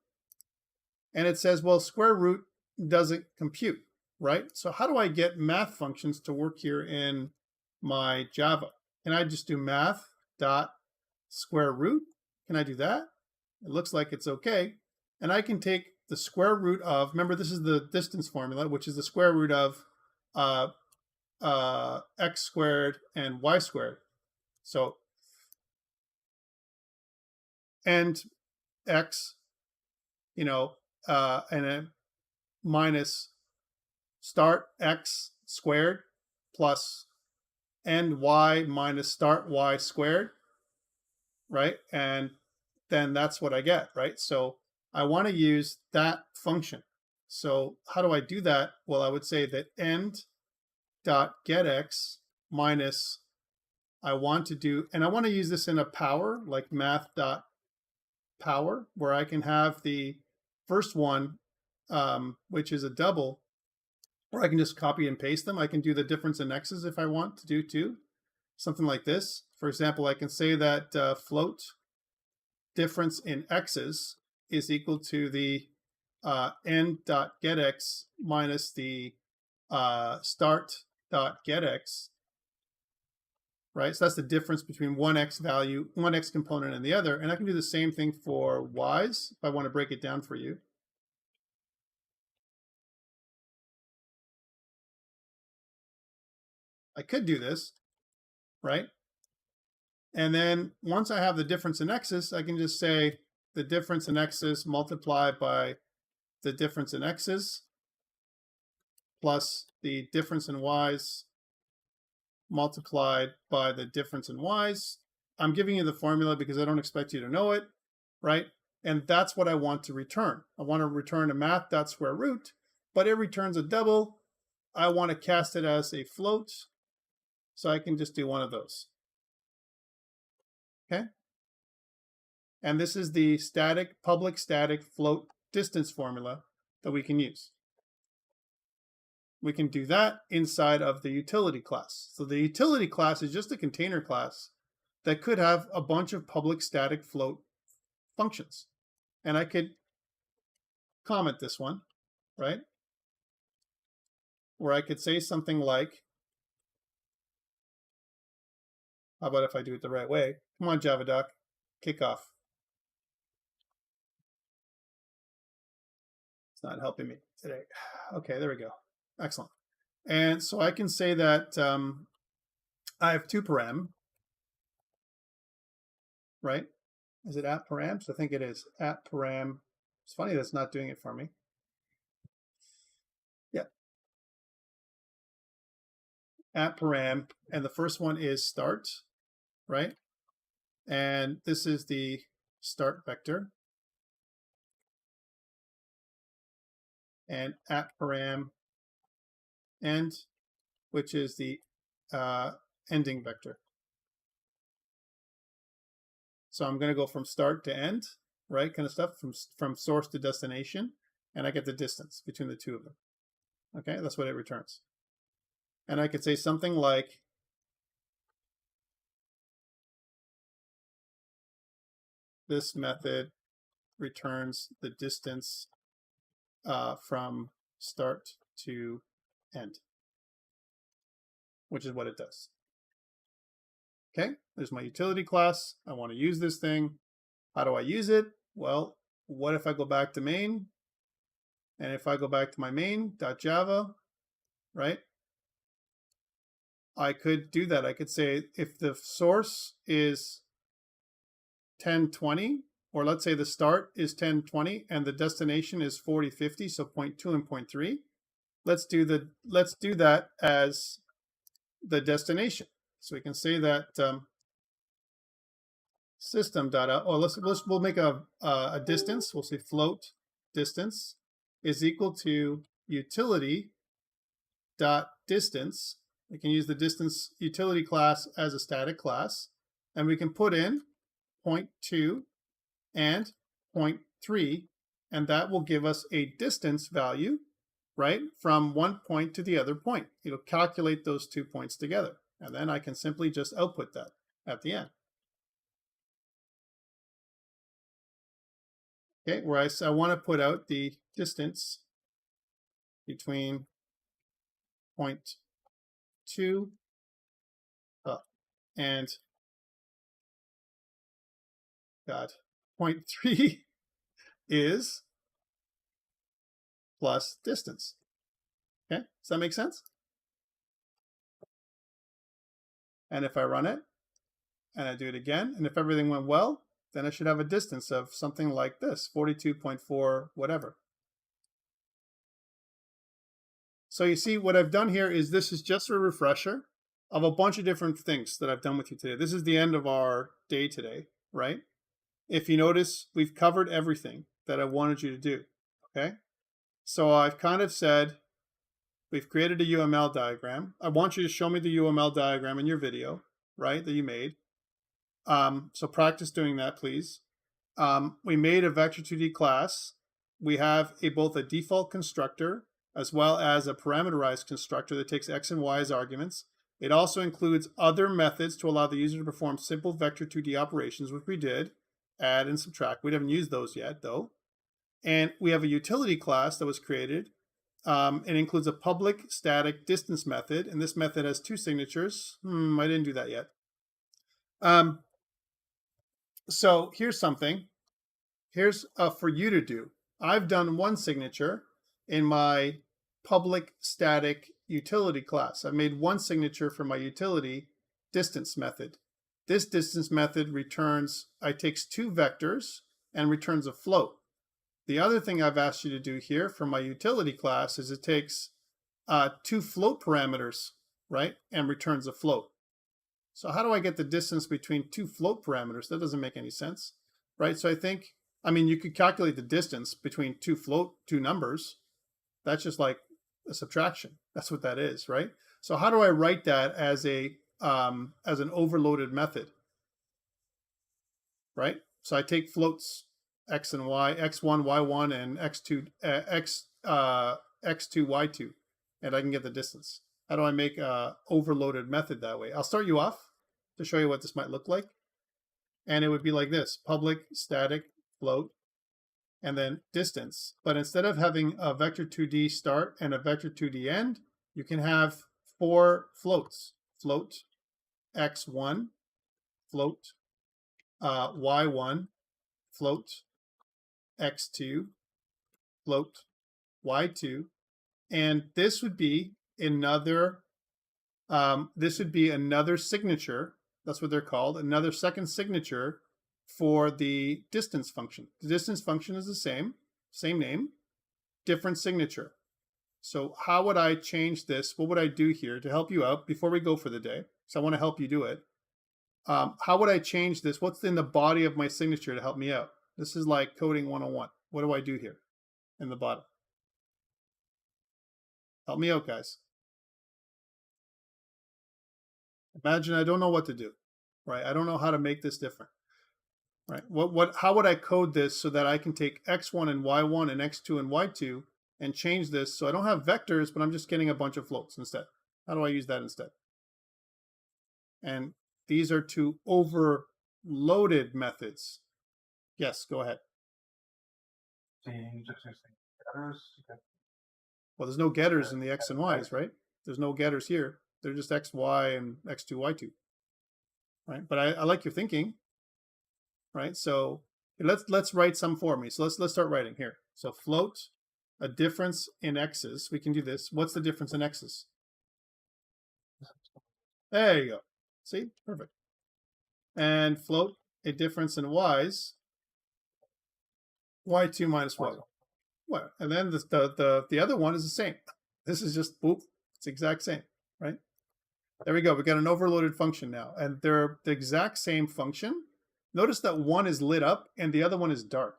Speaker 1: And it says, well, square root doesn't compute, right? So how do I get math functions to work here in my Java? Can I just do math dot square root? Can I do that? It looks like it's okay. And I can take the square root of, remember this is the distance formula, which is the square root of x squared and y squared. So and x, and then minus start x squared plus end y minus start y squared, right? And then that's what I get, right? So I want to use that function. So how do I do that? Well, I would say that end dot getx minus, I want to use this in a power, like math dot power, where I can have the first one, which is a double, or I can just copy and paste them. I can do the difference in x's if I want to do too. Something like this. For example, I can say that float difference in x's is equal to the end.getx minus the start.getx, right? So that's the difference between one x component and the other. And I can do the same thing for y's if I want to break it down for you. I could do this, right? And then once I have the difference in x's, I can just say the difference in x's multiplied by the difference in x's plus the difference in y's multiplied by the difference in y's. I'm giving you the formula because I don't expect you to know it, right? And that's what I want to return. I want to return a math.square root, but it returns a double. I want to cast it as a float, so I can just do one of those. Okay? And this is the public static float distance formula that we can use. We can do that inside of the utility class. So the utility class is just a container class that could have a bunch of public static float functions. And I could comment this one, right? Where I could say something like, how about if I do it the right way? Come on, JavaDoc, kick off. It's not helping me today. Okay, there we go. Excellent. And so I can say that I have two param, right? Is it at params? I think it is at param. It's funny that's not doing it for me. Yeah. At param, and the first one is start, right? And this is the start vector. And at param end, which is the ending vector. So I'm going to go from start to end, right? Kind of stuff from source to destination, and I get the distance between the two of them. Okay, that's what it returns. And I could say something like this method returns the distance from start to end, which is what it does. Okay, there's my utility class. I want to use this thing. How do I use it? Well, what if I go back to main? And if I go back to my main.java, right? I could do that. I could say if the source is 1020, or let's say the start is 1020 and the destination is 4050, so 0.2 and 0.3. Let's do that as the destination. So we can say that system.out. Oh, we'll make a distance. We'll say float distance is equal to utility.distance. We can use the distance utility class as a static class, and we can put in 0.2 and 0.3, and that will give us a distance value, right, from one point to the other point. It'll calculate those 2 points together, and then I can simply just output that at the end. Okay, where I want to put out the distance between 0.2 and 0.3 is plus distance. Okay, does that make sense? And if I run it and I do it again, and if everything went well, then I should have a distance of something like this, 42.4 whatever. So you see what I've done here is this is just a refresher of a bunch of different things that I've done with you today. This is the end of our day today, right? If you notice, we've covered everything that I wanted you to do, okay? So I've kind of said, we've created a UML diagram. I want you to show me the UML diagram in your video, right, that you made. So practice doing that, please. We made a Vector2D class. We have both a default constructor as well as a parameterized constructor that takes X and Y as arguments. It also includes other methods to allow the user to perform simple Vector2D operations, which we did, add and subtract. We haven't used those yet, though. And we have a utility class that was created. It includes a public static distance method, and this method has two signatures. I didn't do that yet. So here's something. Here's for you to do. I've done one signature in my public static utility class. I've made one signature for my utility distance method. This distance method returns, it takes two vectors and returns a float. The other thing I've asked you to do here for my utility class is it takes two float parameters, right? And returns a float. So how do I get the distance between two float parameters? That doesn't make any sense, right? So I mean, you could calculate the distance between two numbers. That's just like a subtraction. That's what that is, right? So how do I write that as an overloaded method, right? So I take floats x and y, x1, y1, and x2, x2, y2, and I can get the distance. How do I make a overloaded method that way? I'll start you off to show you what this might look like. And it would be like this: public static float, and then distance. But instead of having a vector2d start and a vector2d end, you can have 4 floats. Float x1, float y1, float x2, float y2, and this would be another signature. That's what they're called, another second signature for the distance function. The distance function is the same name, different signature. So how would I change this? What would I do here to help you out before we go for the day? So I want to help you do it. How would I change this? What's in the body of my signature to help me out? This is like coding 101. What do I do here in the bottom? Help me out, guys. Imagine I don't know what to do, right? I don't know how to make this different, right? How would I code this so that I can take x1 and y1 and x2 and y2 and change this so I don't have vectors, but I'm just getting a bunch of floats instead? How do I use that instead? And these are 2 overloaded methods. Yes, go ahead.
Speaker 2: So you just use getters.
Speaker 1: Well, there's no getters in the x and y's, right? There's no getters here. They're just x, y, and x2, y2, right? But I like your thinking, right? So let's write some for me. So let's start writing here. So float a difference in x's. We can do this. What's the difference in x's? There you go. See, perfect. And float a difference in y's. y2 minus y. What? And then the other one is the same. This is just boop. It's the exact same, right? There we go. We got an overloaded function now, and they're the exact same function. Notice that one is lit up and the other one is dark.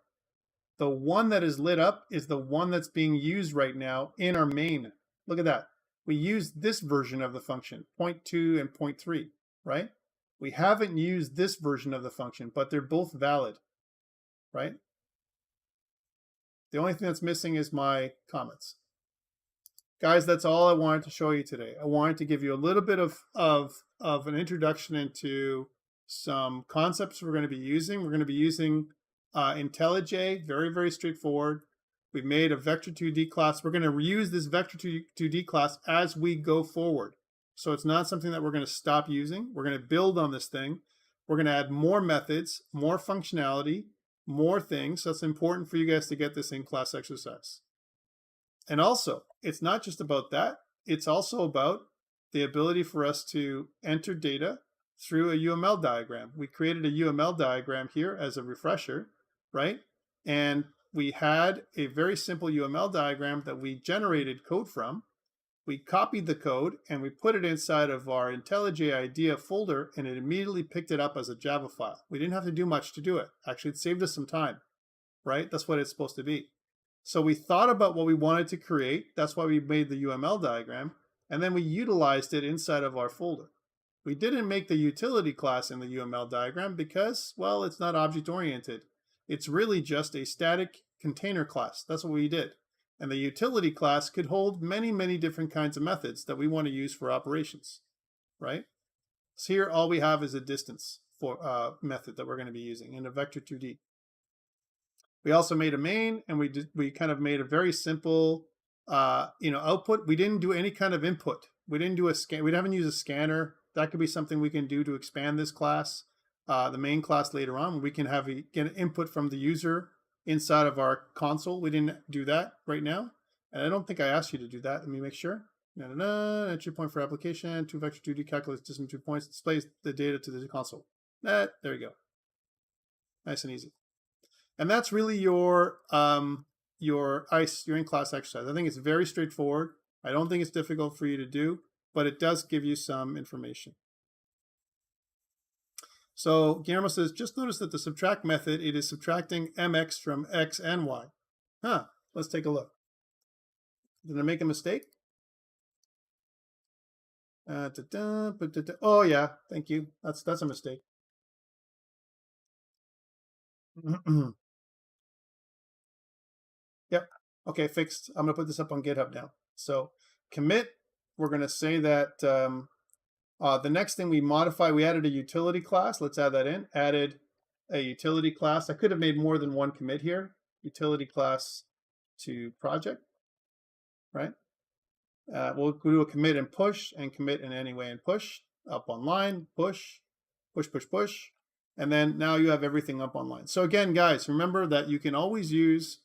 Speaker 1: The one that is lit up is the one that's being used right now in our main. Look at that. We used this version of the function, 0.2 and 0.3, right? We haven't used this version of the function, but they're both valid, right? The only thing that's missing is my comments. Guys, that's all I wanted to show you today. I wanted to give you a little bit of an introduction into some concepts we're going to be using. We're going to be using IntelliJ, very, very straightforward. We've made a vector2d class. We're going to reuse this vector2d class as we go forward. So it's not something that we're going to stop using. We're going to build on this thing. We're going to add more methods, more functionality, more things. So it's important for you guys to get this in class exercise. And also, it's not just about that. It's also about the ability for us to enter data through a UML diagram. We created a UML diagram here as a refresher, right? And we had a very simple UML diagram that we generated code from. We copied the code and we put it inside of our IntelliJ IDEA folder, and it immediately picked it up as a Java file. We didn't have to do much to do it. Actually, it saved us some time, right? That's what it's supposed to be. So we thought about what we wanted to create. That's why we made the UML diagram. And then we utilized it inside of our folder. We didn't make the utility class in the UML diagram because, well, it's not object-oriented. It's really just a static container class. That's what we did. And the utility class could hold many, many different kinds of methods that we want to use for operations, right? So here, all we have is a distance for method that we're going to be using in a vector2d. We also made a main, and we kind of made a very simple, output. We didn't do any kind of input. We didn't do a scan. We haven't used a scanner. That could be something we can do to expand this class, the main class later on. We can get an input from the user inside of our console. We didn't do that right now, and I don't think I asked you to do that. Let me make sure. Entry point for application, to vector2d calculates distance 2 points, displays the data to the console. There you go. Nice and easy. And that's really your in-class exercise. I think it's very straightforward. I don't think it's difficult for you to do, but it does give you some information. So Guillermo says, just notice that the subtract method, it is subtracting mx from x and y. Huh, let's take a look. Did I make a mistake? Oh yeah, thank you. That's a mistake. Yep. Okay, fixed. I'm gonna put this up on GitHub now. So commit. We're gonna say that the next thing we modify, we added a utility class. Let's add that in. Added a utility class. I could have made more than one commit here. Utility class to project, right? We'll do a commit and push, and commit in anyway and push, up online, push, push, push, push. And then now you have everything up online. So again, guys, remember that you can always use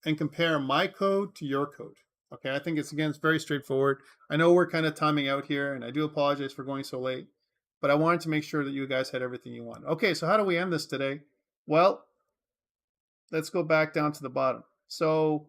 Speaker 1: and compare my code to your code. Okay, I think it's very straightforward. I know we're kind of timing out here, and I do apologize for going so late, but I wanted to make sure that you guys had everything you want. Okay, so how do we end this today? Well, let's go back down to the bottom. So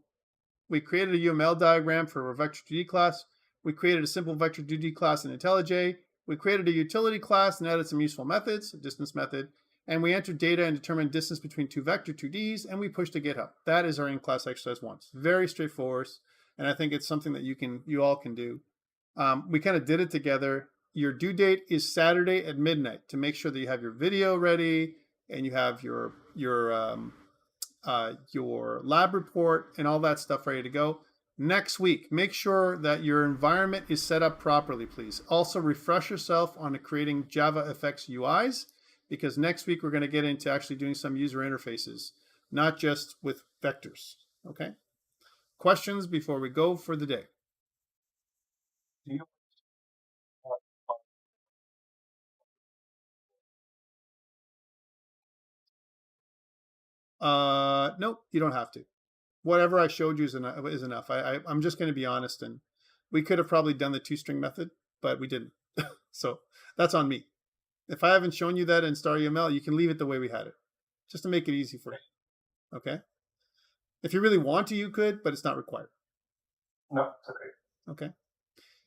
Speaker 1: we created a UML diagram for a vector2d class. We created a simple vector2d class in IntelliJ. We created a utility class and added some useful methods, a distance method, and we entered data and determined distance between two vector 2Ds, and we pushed to GitHub. That is our in-class exercise 1. It's very straightforward, and I think it's something that you all can do. We kind of did it together. Your due date is Saturday at midnight to make sure that you have your video ready and you have your lab report and all that stuff ready to go. Next week, make sure that your environment is set up properly, please. Also, refresh yourself on creating JavaFX UIs, because next week we're going to get into actually doing some user interfaces, not just with vectors. Okay? Questions before we go for the day? Nope, you don't have to. Whatever I showed you is enough. I'm just going to be honest, and we could have probably done the Tostring method, but we didn't. So that's on me. If I haven't shown you that in Star UML, you can leave it the way we had it, just to make it easy for you. Okay? If you really want to, you could, but it's not required.
Speaker 2: No, it's okay.
Speaker 1: Okay.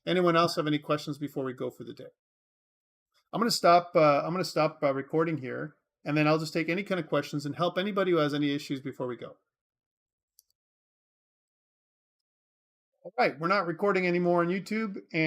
Speaker 1: Anyone else have any questions before we go for the day? I'm going to stop recording here, and then I'll just take any kind of questions and help anybody who has any issues before we go. All right, we're not recording anymore on YouTube, and